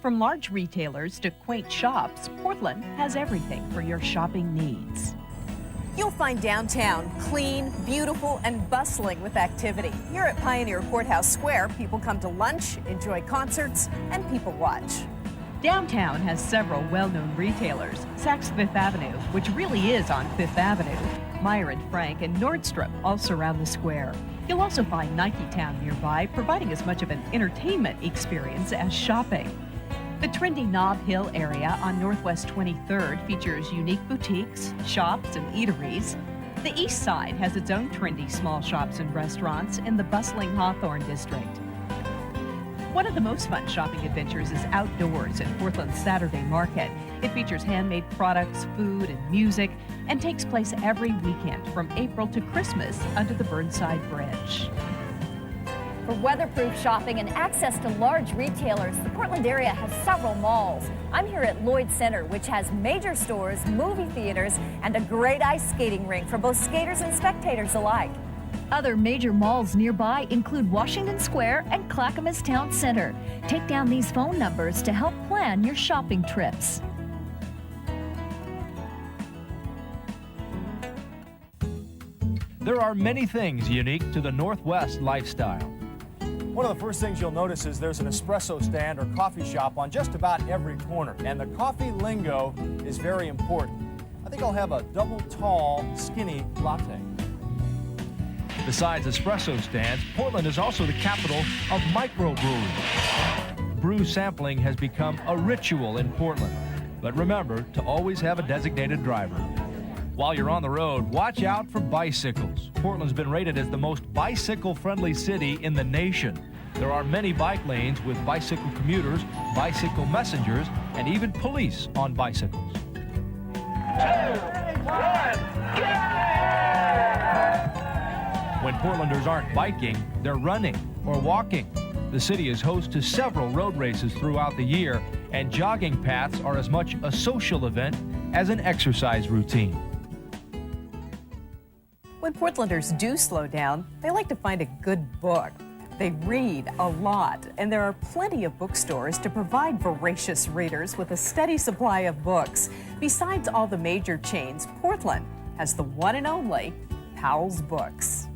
From large retailers to quaint shops, Portland has everything for your shopping needs. You'll find downtown clean, beautiful, and bustling with activity. Here at Pioneer Courthouse Square, people come to lunch, enjoy concerts, and people watch. Downtown has several well-known retailers. Saks Fifth Avenue, which really is on Fifth Avenue. Meyer and Frank and Nordstrom all surround the square. You'll also find Nike Town nearby, providing as much of an entertainment experience as shopping. The trendy Nob Hill area on Northwest 23rd features unique boutiques, shops, and eateries. The East Side has its own trendy small shops and restaurants in the bustling Hawthorne district. One of the most fun shopping adventures is outdoors at Portland's Saturday Market. It features handmade products, food, and music, and takes place every weekend from April to Christmas under the Burnside Bridge. For weatherproof shopping and access to large retailers, the Portland area has several malls. I'm here at Lloyd Center, which has major stores, movie theaters, and a great ice skating rink for both skaters and spectators alike. Other major malls nearby include Washington Square and Clackamas Town Center. Take down these phone numbers to help plan your shopping trips. There are many things unique to the Northwest lifestyle. One of the first things you'll notice is there's an espresso stand or coffee shop on just about every corner, and the coffee lingo is very important. I think I'll have a double tall, skinny latte. Besides espresso stands, Portland is also the capital of microbreweries. Brew sampling has become a ritual in Portland, but remember to always have a designated driver. While you're on the road, watch out for bicycles. Portland's been rated as the most bicycle-friendly city in the nation. There are many bike lanes with bicycle commuters, bicycle messengers, and even police on bicycles. 2, 1, When Portlanders aren't biking, they're running or walking. The city is host to several road races throughout the year, and jogging paths are as much a social event as an exercise routine. When Portlanders do slow down, they like to find a good book. They read a lot, and there are plenty of bookstores to provide voracious readers with a steady supply of books. Besides all the major chains, Portland has the one and only Powell's Books.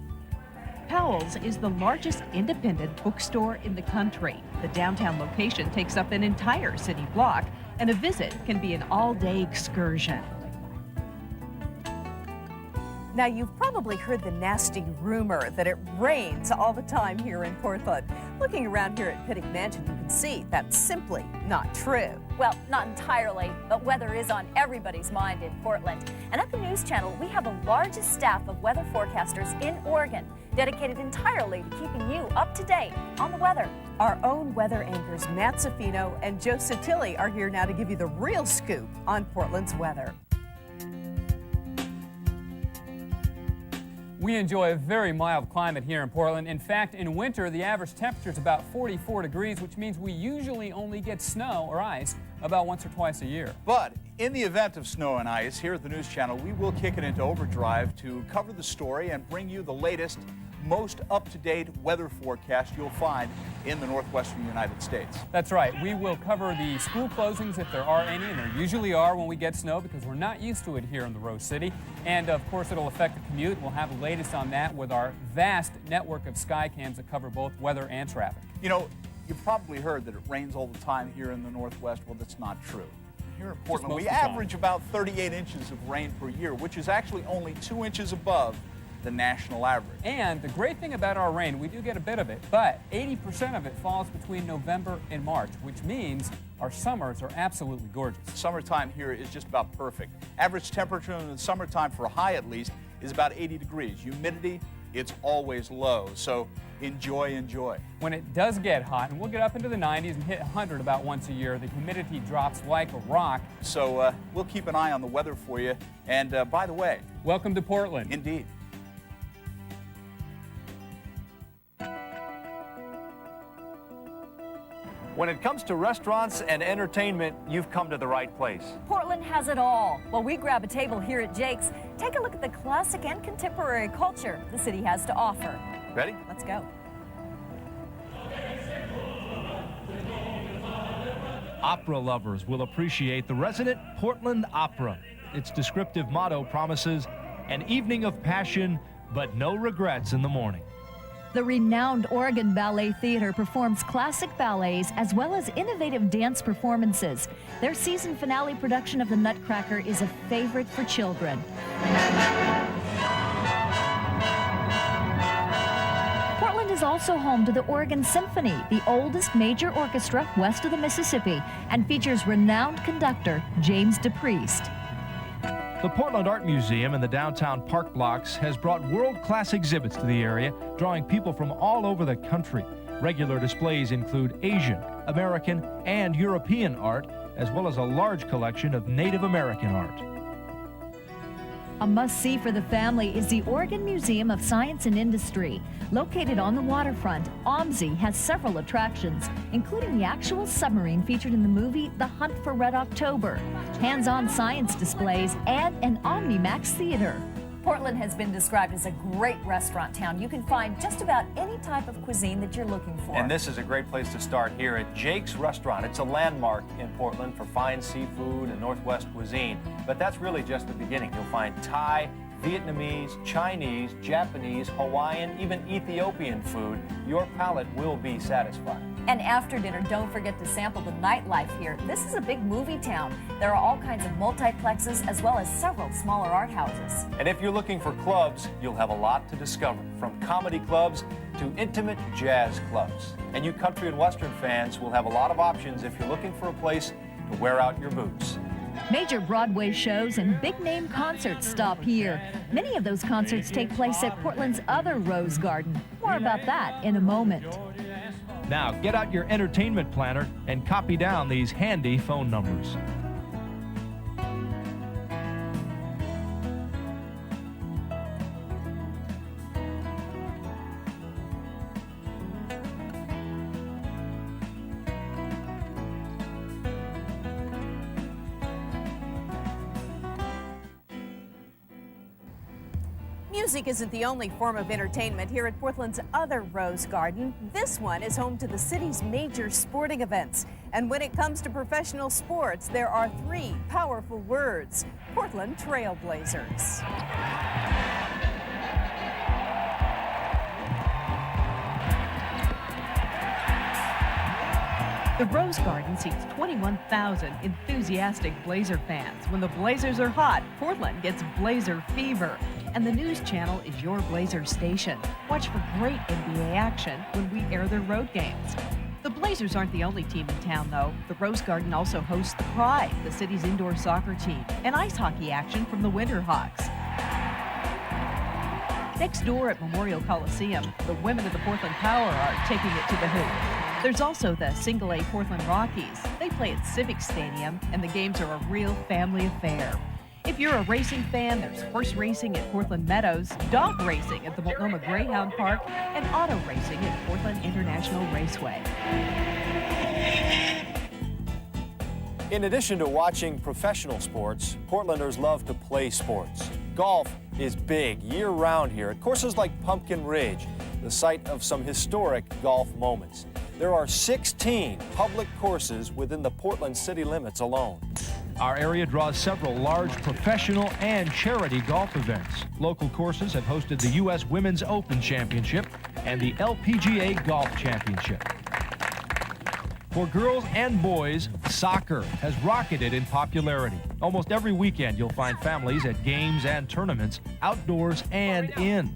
Powell's is the largest independent bookstore in the country. The downtown location takes up an entire city block, and a visit can be an all-day excursion. Now, you've probably heard the nasty rumor that it rains all the time here in Portland. Looking around here at Pitting Mansion, you can see that's simply not true. Well, not entirely, but weather is on everybody's mind in Portland. And at the News Channel, we have the largest staff of weather forecasters in Oregon, dedicated entirely to keeping you up to date on the weather. Our own weather anchors Matt Safino and Joe Sotilli are here now to give you the real scoop on Portland's weather. We enjoy a very mild climate here in Portland. In fact, in winter, the average temperature is about 44 degrees, which means we usually only get snow or ice about once or twice a year. But in the event of snow and ice, here at the News Channel, we will kick it into overdrive to cover the story and bring you the latest, most up-to-date weather forecast you'll find in the northwestern United States. That's right. We will cover the school closings if there are any, and there usually are when we get snow because we're not used to it here in the Rose City. And of course, it'll affect the commute. We'll have the latest on that with our vast network of sky cams that cover both weather and traffic. You know, you've probably heard that it rains all the time here in the Northwest. Well, that's not true. Here in Portland, we average about 38 inches of rain per year, which is actually only 2 inches above the national average. And the great thing about our rain, we do get a bit of it, but 80% of it falls between November and March, which means our summers are absolutely gorgeous. Summertime here is just about perfect. Average temperature in the summertime, for a high at least, is about 80 degrees. Humidity, it's always low, so enjoy, enjoy. When it does get hot, and we'll get up into the 90s and hit 100 about once a year, the humidity drops like a rock. So we'll keep an eye on the weather for you. And by the way, welcome to Portland. Indeed. When it comes to restaurants and entertainment, you've come to the right place. Portland has it all. While we grab a table here at Jake's, take a look at the classic and contemporary culture the city has to offer. Ready? Let's go. Opera lovers will appreciate the resident Portland Opera. Its descriptive motto promises an evening of passion, but no regrets in the morning. The renowned Oregon Ballet Theater performs classic ballets as well as innovative dance performances. Their season finale production of The Nutcracker is a favorite for children. Portland is also home to the Oregon Symphony, the oldest major orchestra west of the Mississippi, and features renowned conductor James DePriest. The Portland Art Museum in the downtown park blocks has brought world-class exhibits to the area, drawing people from all over the country. Regular displays include Asian, American, and European art, as well as a large collection of Native American art. A must-see for the family is the Oregon Museum of Science and Industry. Located on the waterfront, OMSI has several attractions, including the actual submarine featured in the movie The Hunt for Red October, hands-on science displays, and an OmniMax theater. Portland has been described as a great restaurant town. You can find just about any type of cuisine that you're looking for. And this is a great place to start here at Jake's Restaurant. It's a landmark in Portland for fine seafood and Northwest cuisine. But that's really just the beginning. You'll find Thai, Vietnamese, Chinese, Japanese, Hawaiian, even Ethiopian food. Your palate will be satisfied. And after dinner, don't forget to sample the nightlife here. This is a big movie town. There are all kinds of multiplexes as well as several smaller art houses. And if you're looking for clubs, you'll have a lot to discover, from comedy clubs to intimate jazz clubs. And you country and western fans will have a lot of options if you're looking for a place to wear out your boots. Major Broadway shows and big-name concerts stop here. Many of those concerts take place at Portland's other Rose Garden. More about that in a moment. Now, get out your entertainment planner and copy down these handy phone numbers. Music isn't the only form of entertainment here at Portland's other Rose Garden. This one is home to the city's major sporting events. And when it comes to professional sports, there are three powerful words: Portland Trailblazers. The Rose Garden seats 21,000 enthusiastic Blazer fans. When the Blazers are hot, Portland gets Blazer fever. And the news channel is your Blazer station. Watch for great NBA action when we air their road games. The Blazers aren't the only team in town, though. The Rose Garden also hosts the Pride, the city's indoor soccer team, and ice hockey action from the Winterhawks. Next door at Memorial Coliseum, the women of the Portland Power are taking it to the hoop. There's also the Single A Portland Rockies. They play at Civic Stadium, and the games are a real family affair. If you're a racing fan, there's horse racing at Portland Meadows, dog racing at the Multnomah Greyhound Park, and auto racing at Portland International Raceway. In addition to watching professional sports, Portlanders love to play sports. Golf is big year-round here at courses like Pumpkin Ridge, the site of some historic golf moments. There are 16 public courses within the Portland city limits alone. Our area draws several large professional and charity golf events. Local courses have hosted the U.S. Women's Open Championship and the LPGA Golf Championship. For girls and boys, soccer has rocketed in popularity. Almost every weekend you'll find families at games and tournaments, outdoors and in.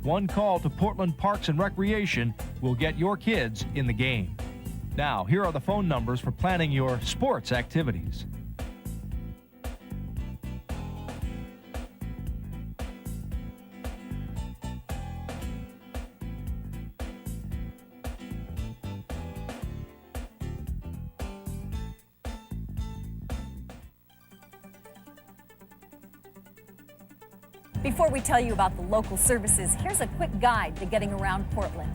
One call to Portland Parks and Recreation will get your kids in the game. Now, here are the phone numbers for planning your sports activities. Before we tell you about the local services, here's a quick guide to getting around Portland.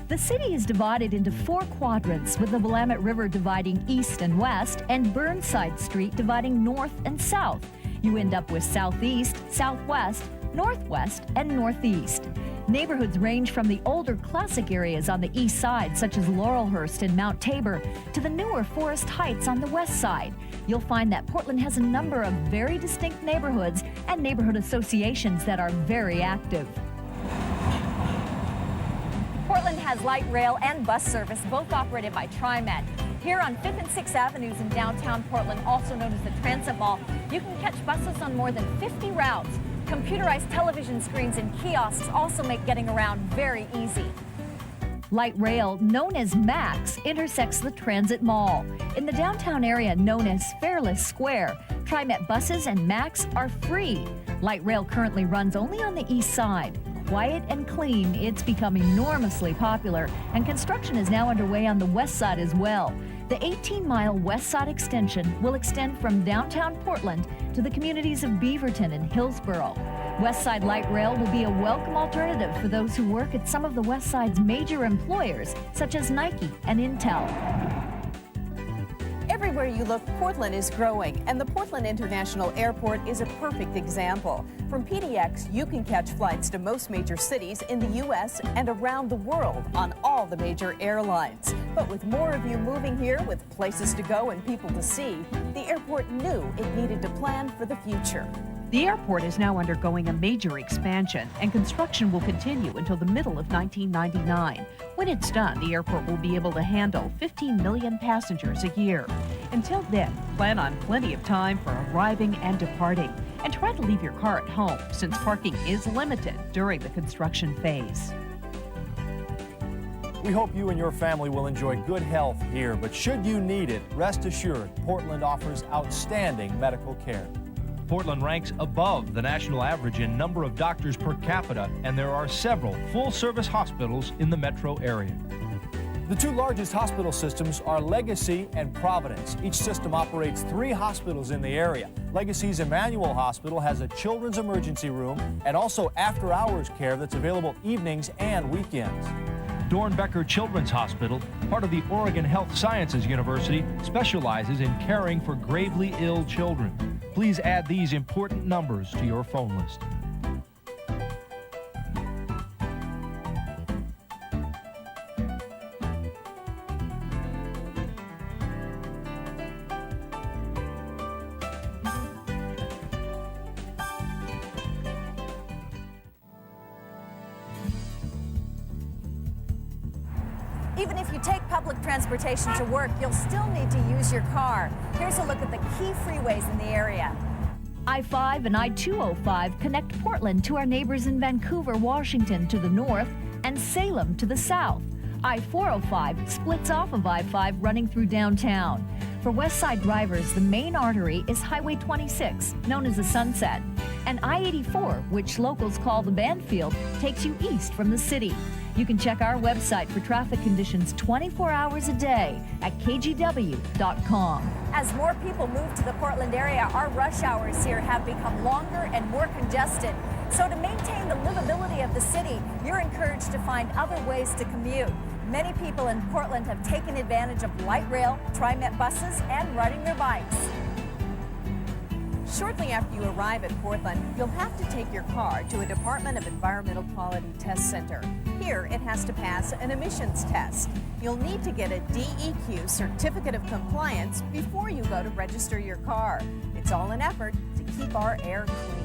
The city is divided into 4 quadrants, with the Willamette River dividing east and west and Burnside Street dividing north and south. You end up with southeast, southwest, northwest, and northeast. Neighborhoods range from the older classic areas on the east side, such as Laurelhurst and Mount Tabor, to the newer Forest Heights on the west side. You'll find that Portland has a number of very distinct neighborhoods and neighborhood associations that are very active. Portland has light rail and bus service, both operated by TriMet. Here on 5th and 6th Avenues in downtown Portland, also known as the Transit Mall, you can catch buses on more than 50 routes. Computerized television screens and kiosks also make getting around very easy. Light rail, known as MAX, intersects the Transit Mall. In the downtown area known as Fairless Square, TriMet buses and MAX are free. Light rail currently runs only on the east side. quiet and clean, it's become enormously popular, and construction is now underway on the west side as well. The 18-mile west side extension will extend from downtown Portland to the communities of Beaverton and Hillsborough. West Side Light Rail will be a welcome alternative for those who work at some of the West Side's major employers, such as Nike and Intel. Everywhere you look, Portland is growing, and the Portland International Airport is a perfect example. From PDX, you can catch flights to most major cities in the U.S. and around the world on all the major airlines. But with more of you moving here with places to go and people to see, the airport knew it needed to plan for the future. The airport is now undergoing a major expansion, and construction will continue until the middle of 1999. When it's done, the airport will be able to handle 15 million passengers a year. Until then, plan on plenty of time for arriving and departing, and try to leave your car at home since parking is limited during the construction phase. We hope you and your family will enjoy good health here, but should you need it, rest assured Portland offers outstanding medical care. Portland ranks above the national average in number of doctors per capita, and there are several full-service hospitals in the metro area. The two largest hospital systems are Legacy and Providence. Each system operates 3 hospitals in the area. Legacy's Emmanuel Hospital has a children's emergency room and also after-hours care that's available evenings and weekends. Dornbecker Children's Hospital, part of the Oregon Health Sciences University, specializes in caring for gravely ill children. Please add these important numbers to your phone list. Even if you take public transportation to work, you'll still need to use your car. Here's a look at the key freeways in the area. I-5 and I-205 connect Portland to our neighbors in Vancouver, Washington to the north and Salem to the south. I-405 splits off of I-5 running through downtown. For West Side drivers, the main artery is Highway 26, known as the Sunset. And I-84, which locals call the Banfield, takes you east from the city. You can check our website for traffic conditions 24 hours a day at kgw.com. As more people move to the Portland area, our rush hours here have become longer and more congested. So to maintain the livability of the city, you're encouraged to find other ways to commute. Many people in Portland have taken advantage of light rail, TriMet buses, and riding their bikes. Shortly after you arrive at Portland, you'll have to take your car to a Department of Environmental Quality Test Center. Here, it has to pass an emissions test. You'll need to get a DEQ Certificate of Compliance before you go to register your car. It's all an effort to keep our air clean.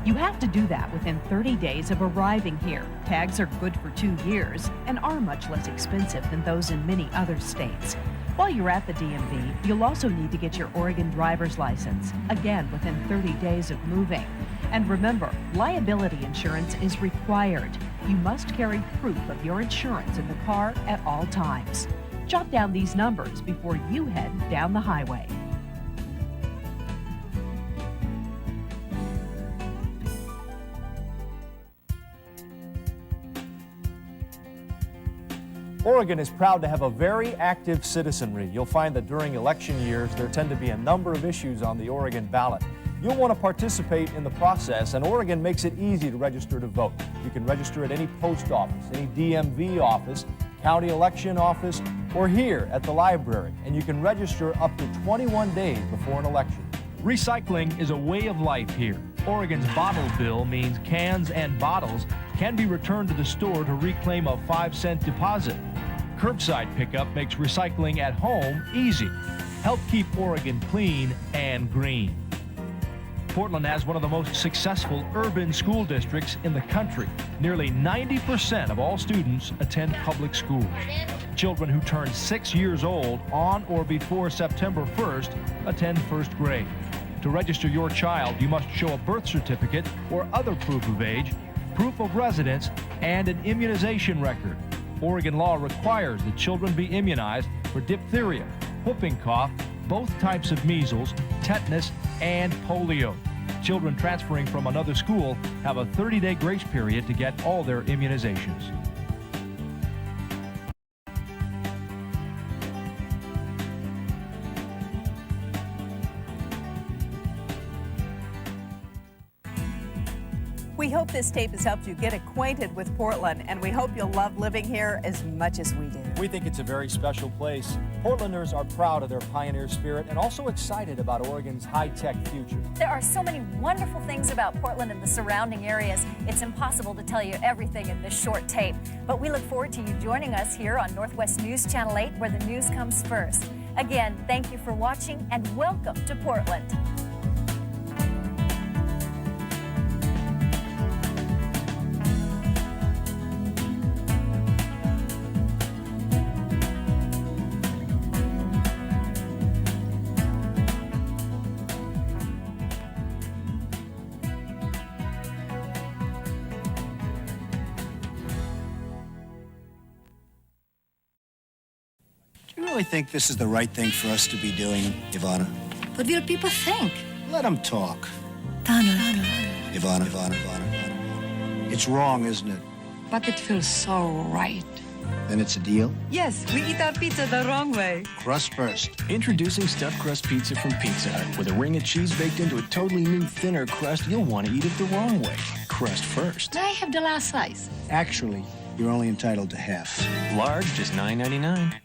You have to do that within 30 days of arriving here. Tags are good for 2 years and are much less expensive than those in many other states. While you're at the DMV, you'll also need to get your Oregon driver's license, again within 30 days of moving. And remember, liability insurance is required. You must carry proof of your insurance in the car at all times. Jot down these numbers before you head down the highway. Oregon is proud to have a very active citizenry. You'll find that during election years, there tend to be a number of issues on the Oregon ballot. You'll want to participate in the process, and Oregon makes it easy to register to vote. You can register at any post office, any DMV office, county election office, or here at the library, and you can register up to 21 days before an election. Recycling is a way of life here. Oregon's bottle bill means cans and bottles can be returned to the store to reclaim a 5-cent deposit. Curbside pickup makes recycling at home easy. Help keep Oregon clean and green. Portland has one of the most successful urban school districts in the country. Nearly 90% of all students attend public schools. Children who turn 6 years old on or before September 1st attend first grade. To register your child, you must show a birth certificate or other proof of age, proof of residence, and an immunization record. Oregon law requires that children be immunized for diphtheria, whooping cough, both types of measles, tetanus, and polio. Children transferring from another school have a 30-day grace period to get all their immunizations. We hope this tape has helped you get acquainted with Portland, and we hope you'll love living here as much as we do. We think it's a very special place. Portlanders are proud of their pioneer spirit and also excited about Oregon's high-tech future. There are so many wonderful things about Portland and the surrounding areas. It's impossible to tell you everything in this short tape. But we look forward to you joining us here on Northwest News Channel 8, where the news comes first. Again, thank you for watching and welcome to Portland. Do you really think this is the right thing for us to be doing, Ivana? What will people think? Let them talk. Ivana. Ivana. It's wrong, isn't it? But it feels so right. Then it's a deal? Yes, we eat our pizza the wrong way. Crust first. Introducing stuffed crust pizza from Pizza Hut. With a ring of cheese baked into a totally new, thinner crust, you'll want to eat it the wrong way. Crust first. May I have the last slice? Actually, you're only entitled to half. Large, just $9.99.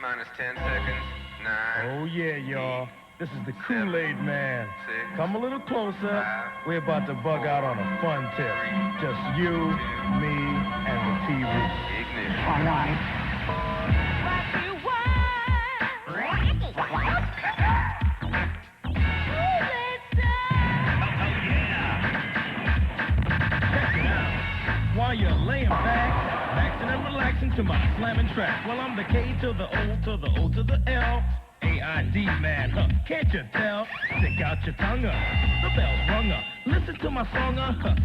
Minus 10 seconds. 9. Oh, yeah, y'all. This is the Kool-Aid Man. 6. Come a little closer. 5. We're about to bug out on a fun tip. Just you, me, and the TV. Ignition. All right. While you're laying back, relaxing and relaxing to my slamming track. Well, I'm the K to the O to the O to the L. A-I-D man, huh? Can't you tell? Stick out your tongue, the bell's rung up. Listen to my song,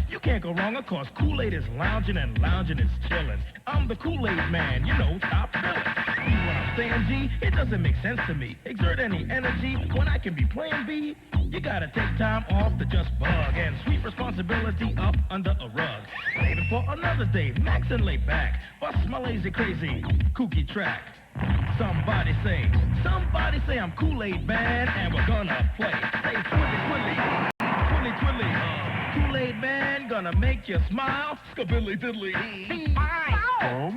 you can't go wrong, cause Kool-Aid is lounging and lounging is chillin'. I'm the Kool-Aid Man, you know, top billin'. See what I'm saying, G? It doesn't make sense to me. Exert any energy when I can be playing B. You gotta take time off to just bug and sweep responsibility up under a rug. Save it for another day, max and lay back. Bust my lazy crazy, kooky track. Somebody say I'm Kool-Aid Man, and we're gonna play. Say twilly, twilly, twilly, twilly. Kool-Aid Man, gonna make you smile. Skabilly diddly. Oh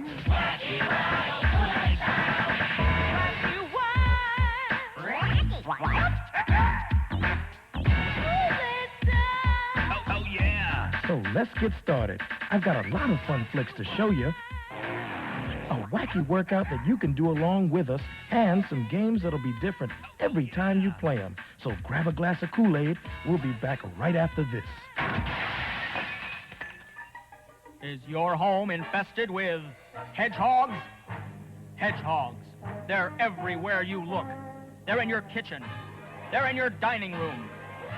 yeah. So let's get started. I've got a lot of fun flicks to show you. A wacky workout that you can do along with us, and some games that'll be different every time you play them. So grab a glass of Kool-Aid. We'll be back right after this. Is your home infested with hedgehogs? Hedgehogs. They're everywhere you look. They're in your kitchen. They're in your dining room.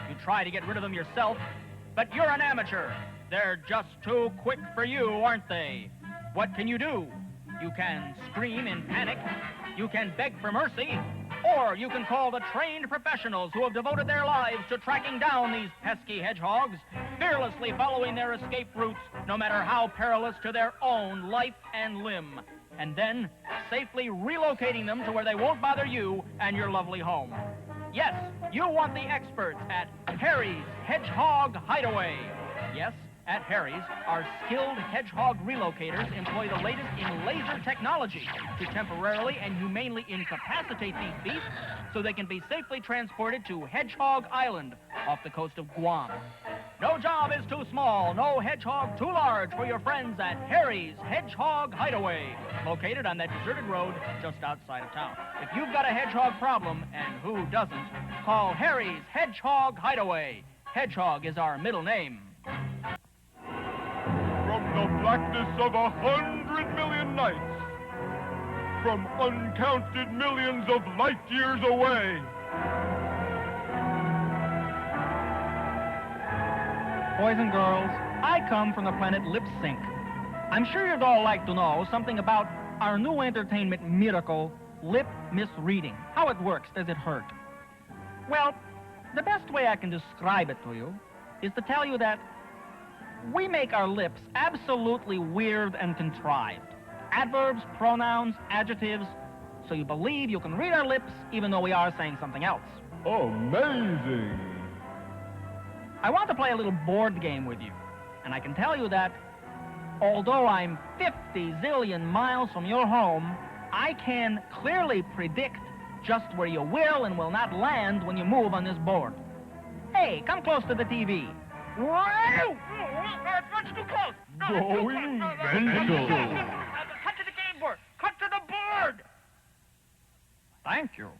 You try to get rid of them yourself, but you're an amateur. They're just too quick for you, aren't they? What can you do? You can scream in panic. You can beg for mercy. Or you can call the trained professionals who have devoted their lives to tracking down these pesky hedgehogs, fearlessly following their escape routes, no matter how perilous to their own life and limb, and then safely relocating them to where they won't bother you and your lovely home. Yes, you want the experts at Harry's Hedgehog Hideaway. Yes, at Harry's, our skilled hedgehog relocators employ the latest in laser technology to temporarily and humanely incapacitate these beasts so they can be safely transported to Hedgehog Island off the coast of Guam. No job is too small, no hedgehog too large for your friends at Harry's Hedgehog Hideaway, located on that deserted road just outside of town. If you've got a hedgehog problem, and who doesn't, call Harry's Hedgehog Hideaway. Hedgehog is our middle name. From the blackness of 100 million nights, from uncounted millions of light years away. Boys and girls, I come from the planet Lip Sync. I'm sure you'd all like to know something about our new entertainment miracle, lip misreading. How it works, does it hurt? Well, the best way I can describe it to you is to tell you that we make our lips absolutely weird and contrived. Adverbs, pronouns, adjectives, so you believe you can read our lips even though we are saying something else. Amazing! I want to play a little board game with you, and I can tell you that although I'm 50 zillion miles from your home, I can clearly predict just where you will and will not land when you move on this board. Hey, come close to the TV. Whoa! That's much too close. Going mental. Cut to the game board. Cut to the board. Thank you.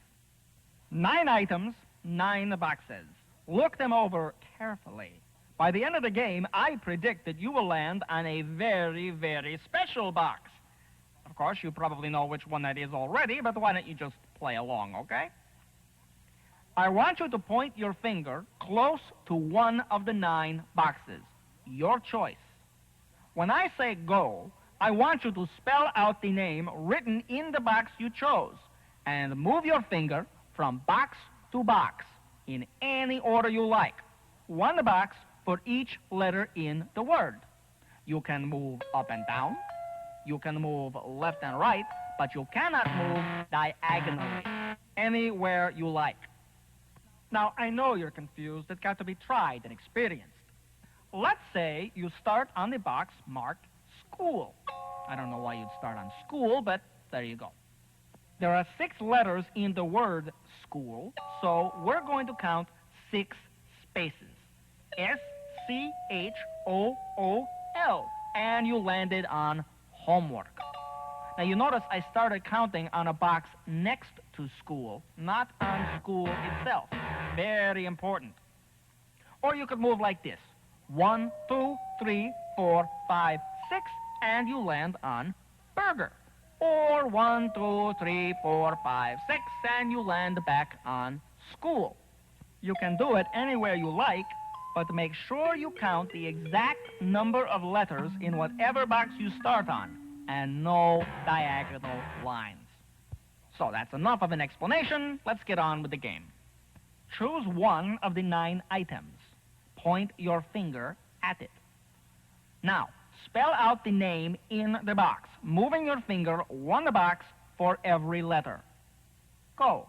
9 items, 9 boxes. Look them over carefully. By the end of the game, I predict that you will land on a very, very special box. Of course, you probably know which one that is already, but why don't you just play along, okay? I want you to point your finger close to one of the 9 boxes. Your choice. When I say go, I want you to spell out the name written in the box you chose and move your finger from box to box in any order you like. 1 box for each letter in the word. You can move up and down. You can move left and right, but you cannot move diagonally. Anywhere you like. Now, I know you're confused. It's got to be tried and experienced. Let's say you start on the box marked school. I don't know why you'd start on school, but there you go. There are 6 letters in the word school, so we're going to count 6 spaces. S-C-H-O-O-L. And you landed on homework. Now, you notice I started counting on a box next to school, not on school itself. Very important. Or you could move like this. 1, 2, 3, 4, 5, 6, and you land on burger. Or 1, 2, 3, 4, 5, 6, and you land back on school. You can do it anywhere you like, but make sure you count the exact number of letters in whatever box you start on, and no diagonal lines. So that's enough of an explanation. Let's get on with the game. Choose one of the 9 items. Point your finger at it. Now, spell out the name in the box, moving your finger 1 box for every letter. Go.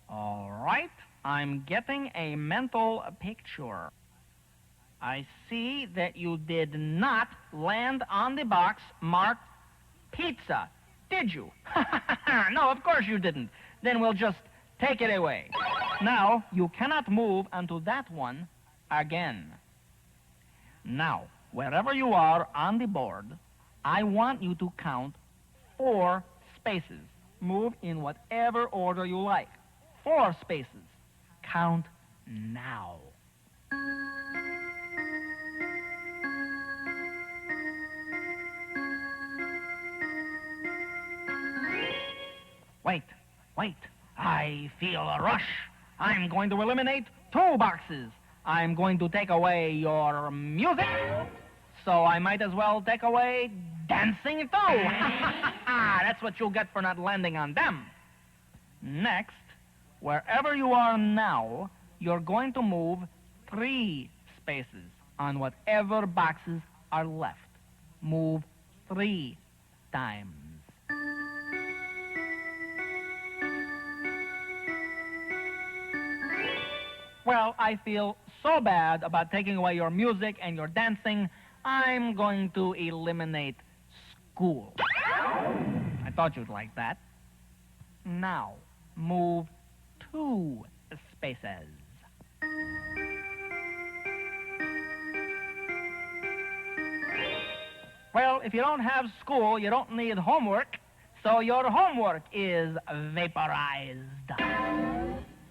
All right, I'm getting a mental picture. I see that you did not land on the box marked pizza, did you? No, of course you didn't. Then we'll just take it away. Now, you cannot move onto that one again. Now, wherever you are on the board, I want you to count 4 spaces. Move in whatever order you like. 4 spaces. Count now. Wait. I feel a rush. I'm going to eliminate 2 boxes. I'm going to take away your music, so I might as well take away dancing too. That's what you'll get for not landing on them. Next, wherever you are now, you're going to move 3 spaces on whatever boxes are left. Move 3 times. Well, I feel so bad about taking away your music and your dancing, I'm going to eliminate school. I thought you'd like that. Now, move 2 spaces. Well, if you don't have school, you don't need homework, so your homework is vaporized.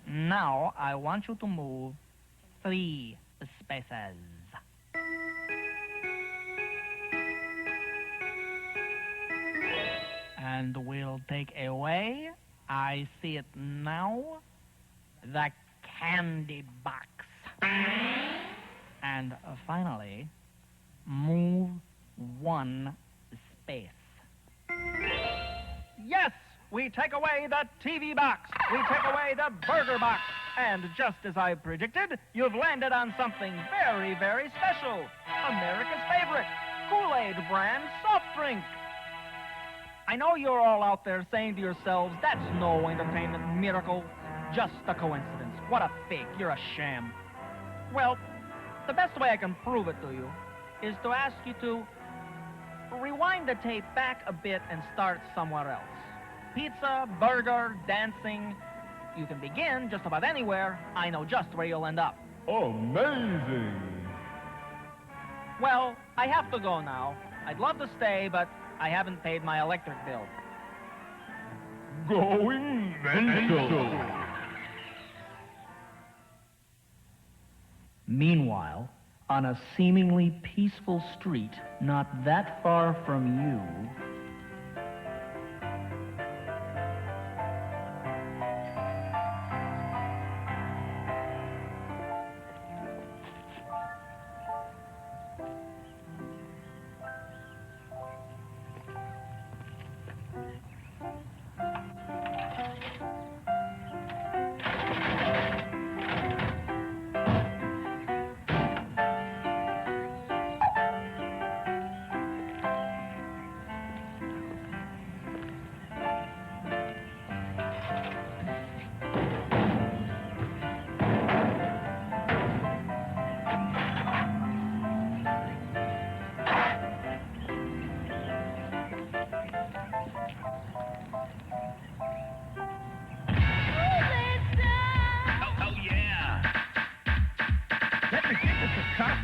Now, I want you to move 3 spaces. And we'll take away, I see it now, the candy box. And finally, move 1 space. Yes! We take away the TV box. We take away the burger box. And just as I predicted, you've landed on something very, very special. America's favorite, Kool-Aid brand soft drink. I know you're all out there saying to yourselves, that's no entertainment miracle. Just a coincidence. What a fake. You're a sham. Well, the best way I can prove it to you is to ask you to rewind the tape back a bit and start somewhere else. Pizza, burger, dancing. You can begin just about anywhere. I know just where you'll end up. Amazing! Well, I have to go now. I'd love to stay, but I haven't paid my electric bill. Going mental! Meanwhile, on a seemingly peaceful street not that far from you,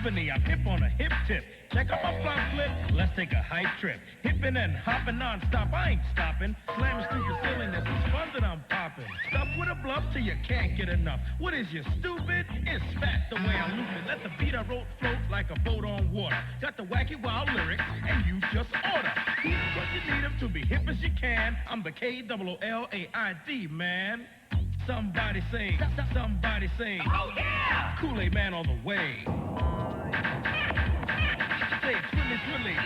I'm hip on a hip tip. Check out my front flip. Let's take a hype trip. Hippin' and hoppin' non-stop. I ain't stopping. Slamming through the ceiling. This is fun that I'm popping. Stuff with a bluff till you can't get enough. What is you, stupid? It's fat the way I'm looping. Let the beat I wrote float like a boat on water. Got the wacky wild lyrics and you just order. He's what you need 'em to be hip as you can. I'm the K-O-O-L-A-I-D, man. Somebody say, oh yeah! Kool-Aid man on the way. Say twilly twilly,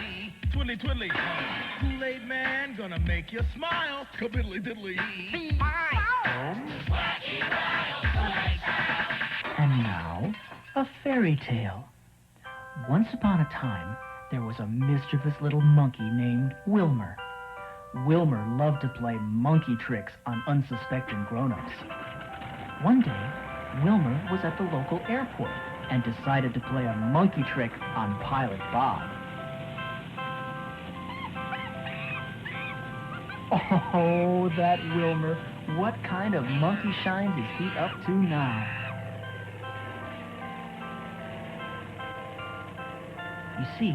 twilly twilly. Kool-Aid man gonna make you smile. Kabiddly diddly. And now, a fairy tale. Once upon a time, there was a mischievous little monkey named Wilmer. Wilmer loved to play monkey tricks on unsuspecting grown-ups. One day, Wilmer was at the local airport and decided to play a monkey trick on Pilot Bob. Oh, that Wilmer. What kind of monkey shines is he up to now? You see,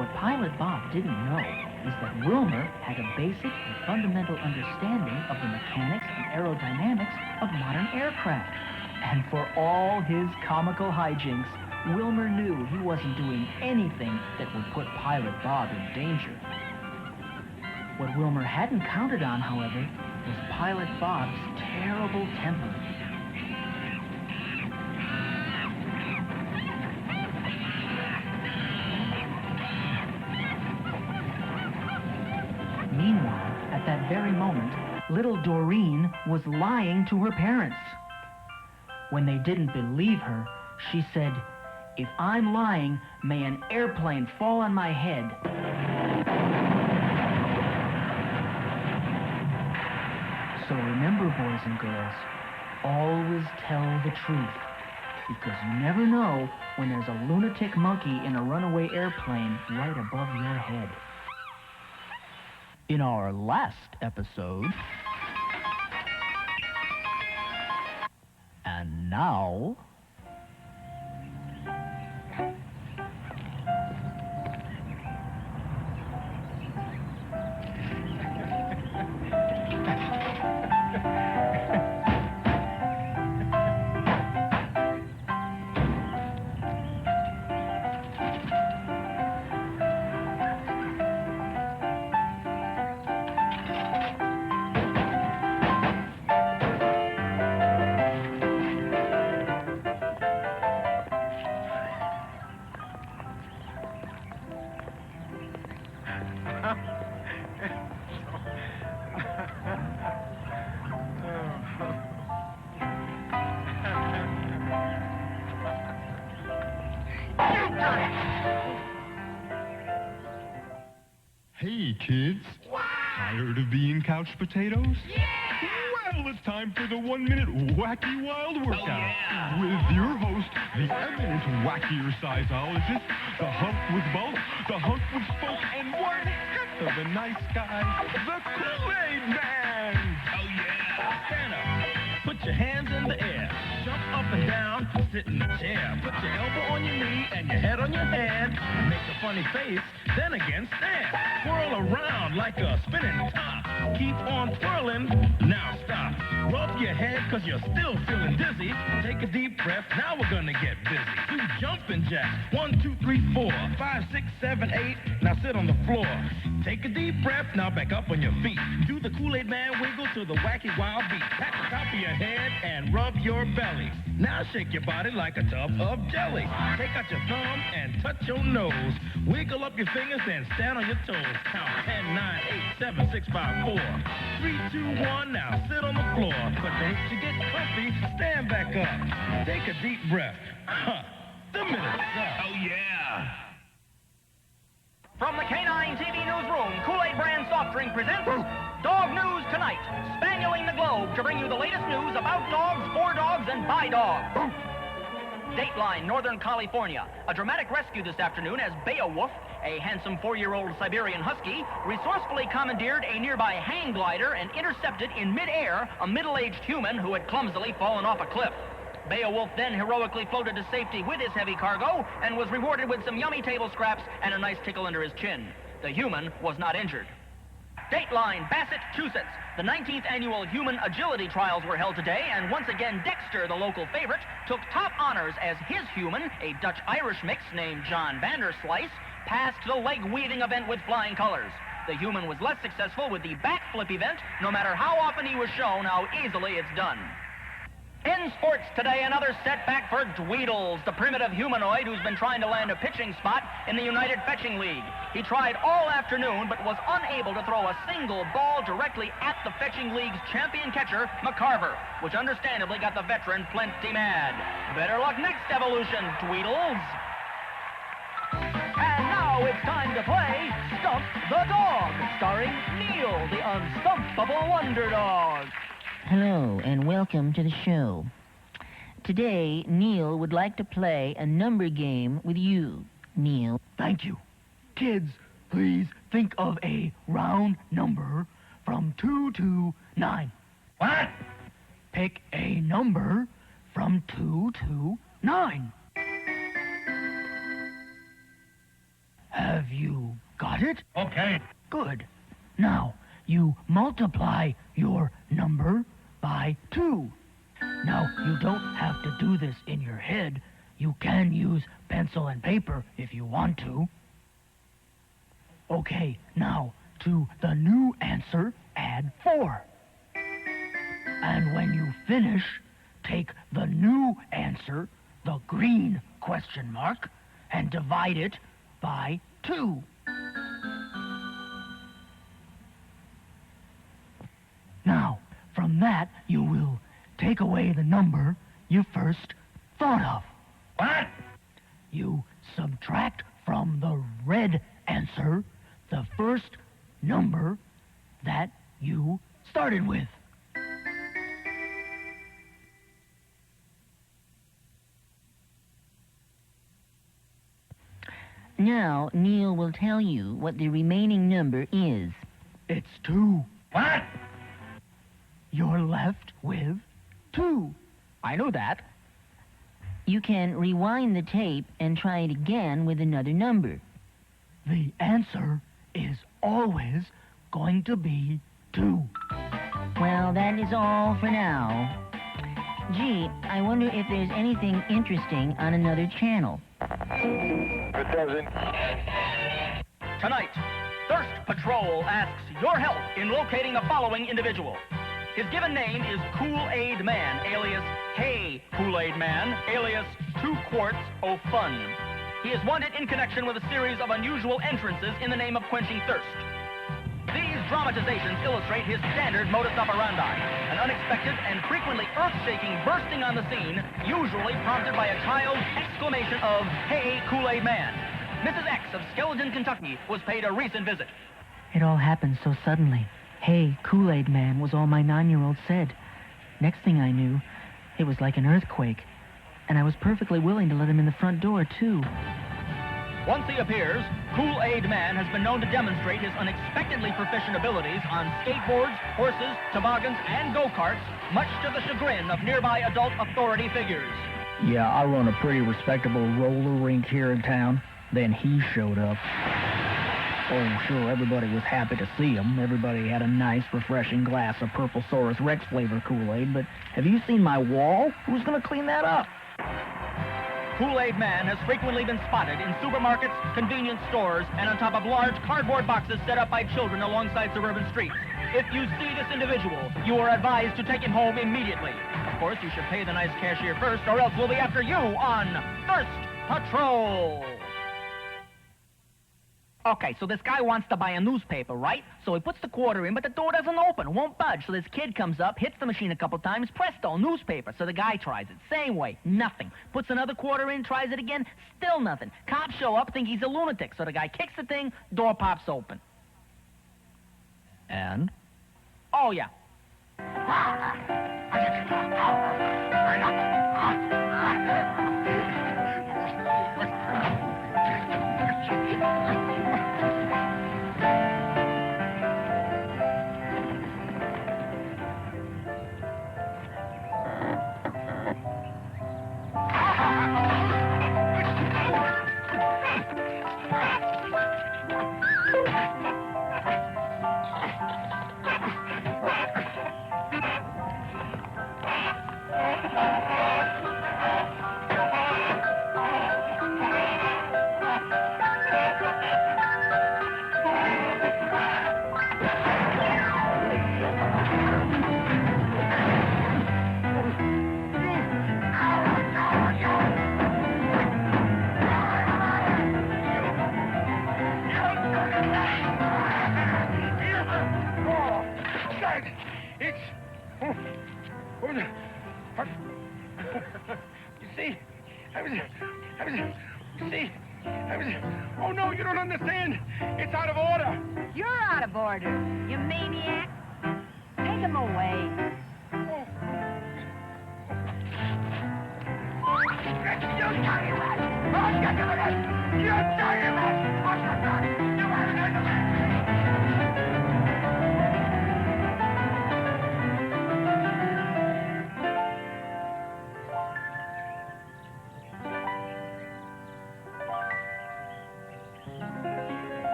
what Pilot Bob didn't know is that Wilmer had a basic and fundamental understanding of the mechanics and aerodynamics of modern aircraft. And for all his comical hijinks, Wilmer knew he wasn't doing anything that would put Pilot Bob in danger. What Wilmer hadn't counted on, however, was Pilot Bob's terrible temper. little Doreen was lying to her parents. When they didn't believe her, she said, "If I'm lying, may an airplane fall on my head." So remember, boys and girls, always tell the truth, because you never know when there's a lunatic monkey in a runaway airplane right above your head. In our last episode... And now... Hey, kids. Tired of being couch potatoes? Yeah! Well, it's time for the 1-minute Wacky Wild Workout. With your host, the eminent wackier sizeologist, the hunk with bulk, the hunk with spoke, and one heck of a nice guy, the Kool-Aid Man! Oh, yeah. Stand up. Put your hands in the air. Jump up and down. Sit in the chair. Put your elbow on your knee and your head on your hand. Make a funny face. Then again, stand. Twirl around like a spinning top. Keep on twirling. Now stop. Rub your head because you're still feeling dizzy. Take a deep breath. Now we're going to get busy. Do jumping jacks. 1, 2, 3, 4, 5, 6, 7, 8. Now sit on the floor. Take a deep breath. Now back up on your feet. Do the Kool-Aid Man wiggle to the wacky wild beat. Pat the top of your head and rub your belly. Now shake your body like a tub of jelly. Take out your thumb and touch your nose. Wiggle up your fingers and stand on your toes. Count 10, 9, 8, 7, 6, 5, 4. 3, 2, 1, now sit on the floor. But don't you get comfy, stand back up. Take a deep breath. The minute's up. Oh, yeah. From the K9 TV newsroom, Kool-Aid brand soft drink presents Dog News Tonight, spanguling the globe to bring you the latest news about dogs, for dogs, and by dogs. Dateline, Northern California. A dramatic rescue this afternoon as Beowulf, a handsome 4-year-old Siberian husky, resourcefully commandeered a nearby hang glider and intercepted in midair a middle-aged human who had clumsily fallen off a cliff. Beowulf then heroically floated to safety with his heavy cargo and was rewarded with some yummy table scraps and a nice tickle under his chin. The human was not injured. Dateline, Massachusetts. The 19th annual Human Agility Trials were held today, and once again Dexter, the local favorite, took top honors as his human, a Dutch-Irish mix named John Vanderslice, passed the leg-weaving event with flying colors. The human was less successful with the backflip event, no matter how often he was shown how easily it's done. In sports today, another setback for Dweedles, the primitive humanoid who's been trying to land a pitching spot in the United Fetching League. He tried all afternoon, but was unable to throw a single ball directly at the Fetching League's champion catcher, McCarver, which understandably got the veteran plenty mad. Better luck next evolution, Dweedles. And now it's time to play Stump the Dog, starring Neil, the unstumpable wonder dog. Hello, and welcome to the show. Today, Neil would like to play a number game with you. Neil. Thank you. Kids, please think of a round number from 2 to 9. What? Pick a number from 2 to 9. Have you got it? Okay. Good. Now, you multiply your number by 2. Now, you don't have to do this in your head. You can use pencil and paper if you want to. Okay, now, to the new answer, add 4. And when you finish, take the new answer, the green question mark, and divide it by 2. Now, From that, you will take away the number you first thought of. What? You subtract from the red answer the first number that you started with. Now, Neil will tell you what the remaining number is. It's 2. What? You're left with 2. I know that. You can rewind the tape and try it again with another number. The answer is always going to be 2. Well, that is all for now. Gee, I wonder if there's anything interesting on another channel. It doesn't. Tonight, Thirst Patrol asks your help in locating the following individual. His given name is Kool-Aid Man, alias Hey Kool-Aid Man, alias 2 Quarts O' Fun. He is wanted in connection with a series of unusual entrances in the name of quenching thirst. These dramatizations illustrate his standard modus operandi, an unexpected and frequently earth-shaking bursting on the scene, usually prompted by a child's exclamation of, "Hey, Kool-Aid Man." Mrs. X of Skeleton, Kentucky, was paid a recent visit. It all happened so suddenly. Hey, Kool-Aid Man was all my 9-year-old said. Next thing I knew, it was like an earthquake. And I was perfectly willing to let him in the front door, too. Once he appears, Kool-Aid Man has been known to demonstrate his unexpectedly proficient abilities on skateboards, horses, toboggans, and go-karts, much to the chagrin of nearby adult authority figures. Yeah, I run a pretty respectable roller rink here in town. Then he showed up. Oh, sure, everybody was happy to see him. Everybody had a nice, refreshing glass of Purple Saurus Rex flavor Kool-Aid, but have you seen my wall? Who's gonna clean that up? Kool-Aid Man has frequently been spotted in supermarkets, convenience stores, and on top of large cardboard boxes set up by children alongside suburban streets. If you see this individual, you are advised to take him home immediately. Of course, you should pay the nice cashier first, or else we'll be after you on Thirst Patrol. Okay, so this guy wants to buy a newspaper, right? So he puts the quarter in, but the door doesn't open, won't budge. So this kid comes up, hits the machine a couple times, presto, newspaper. So the guy tries it. Same way, nothing. Puts another quarter in, tries it again, still nothing. Cops show up, think he's a lunatic. So the guy kicks the thing, door pops open. And? Oh, yeah. Oh no, you don't understand. It's out of order. You're out of order, you maniac. Take him away.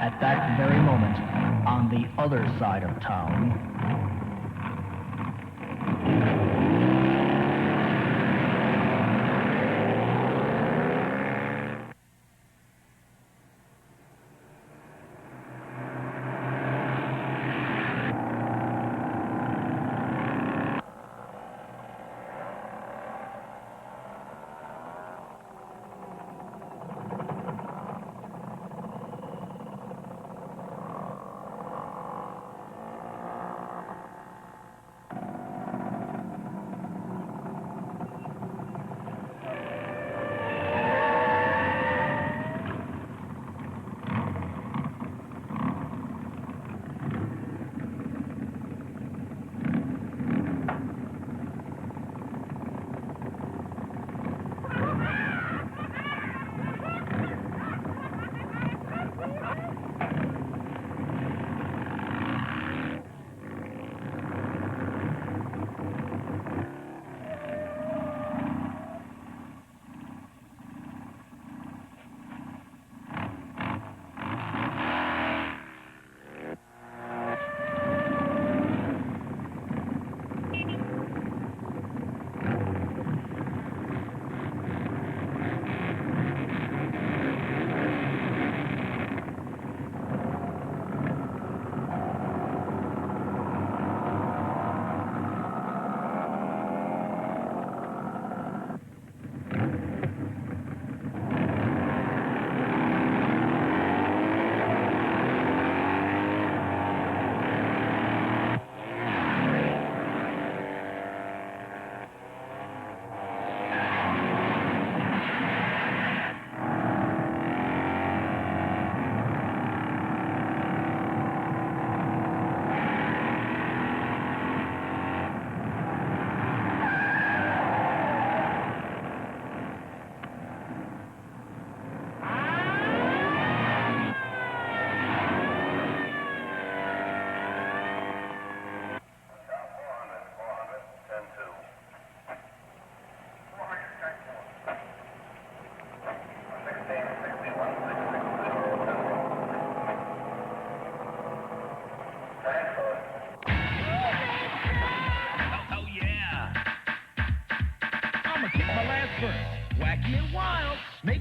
At that very moment, on the other side of town,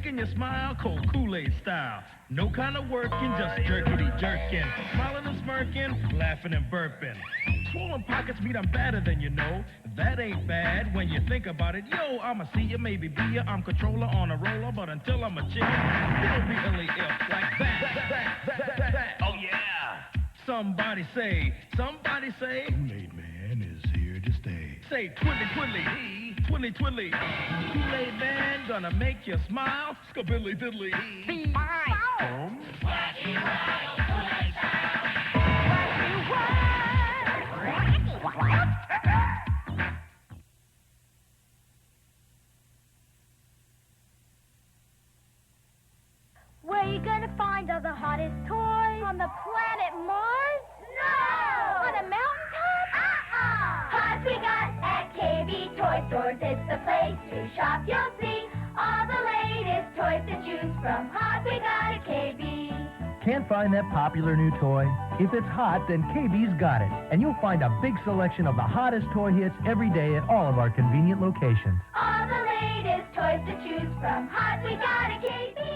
making you smile, cold Kool-Aid style. No kind of working, just jerkity-jerking. Smiling and smirking, laughing and burping. Swollen pockets mean I'm better than you know. That ain't bad when you think about it. Yo, I'ma see you, maybe be ya. I'm controller on a roller, but until I'm a chick, feel really ill like that. Oh yeah. Somebody say. Kool-Aid Man is here to stay. Say twilly twilly, twilly twilly. Kool-Aid Man gonna make you smile. Skabilly diddly. Wacky Wild Kool-Aid style. Where you gonna find all the hottest toys? On the planet Mars? No! On a mountaintop? Hot we got at KB Toy Stores. It's the place to shop. You'll see all the latest toys to choose from. Hot we got at KB. Can't find that popular new toy? If it's hot, then KB's got it. And you'll find a big selection of the hottest toy hits every day at all of our convenient locations. All the latest toys to choose from. Hot we got at KB.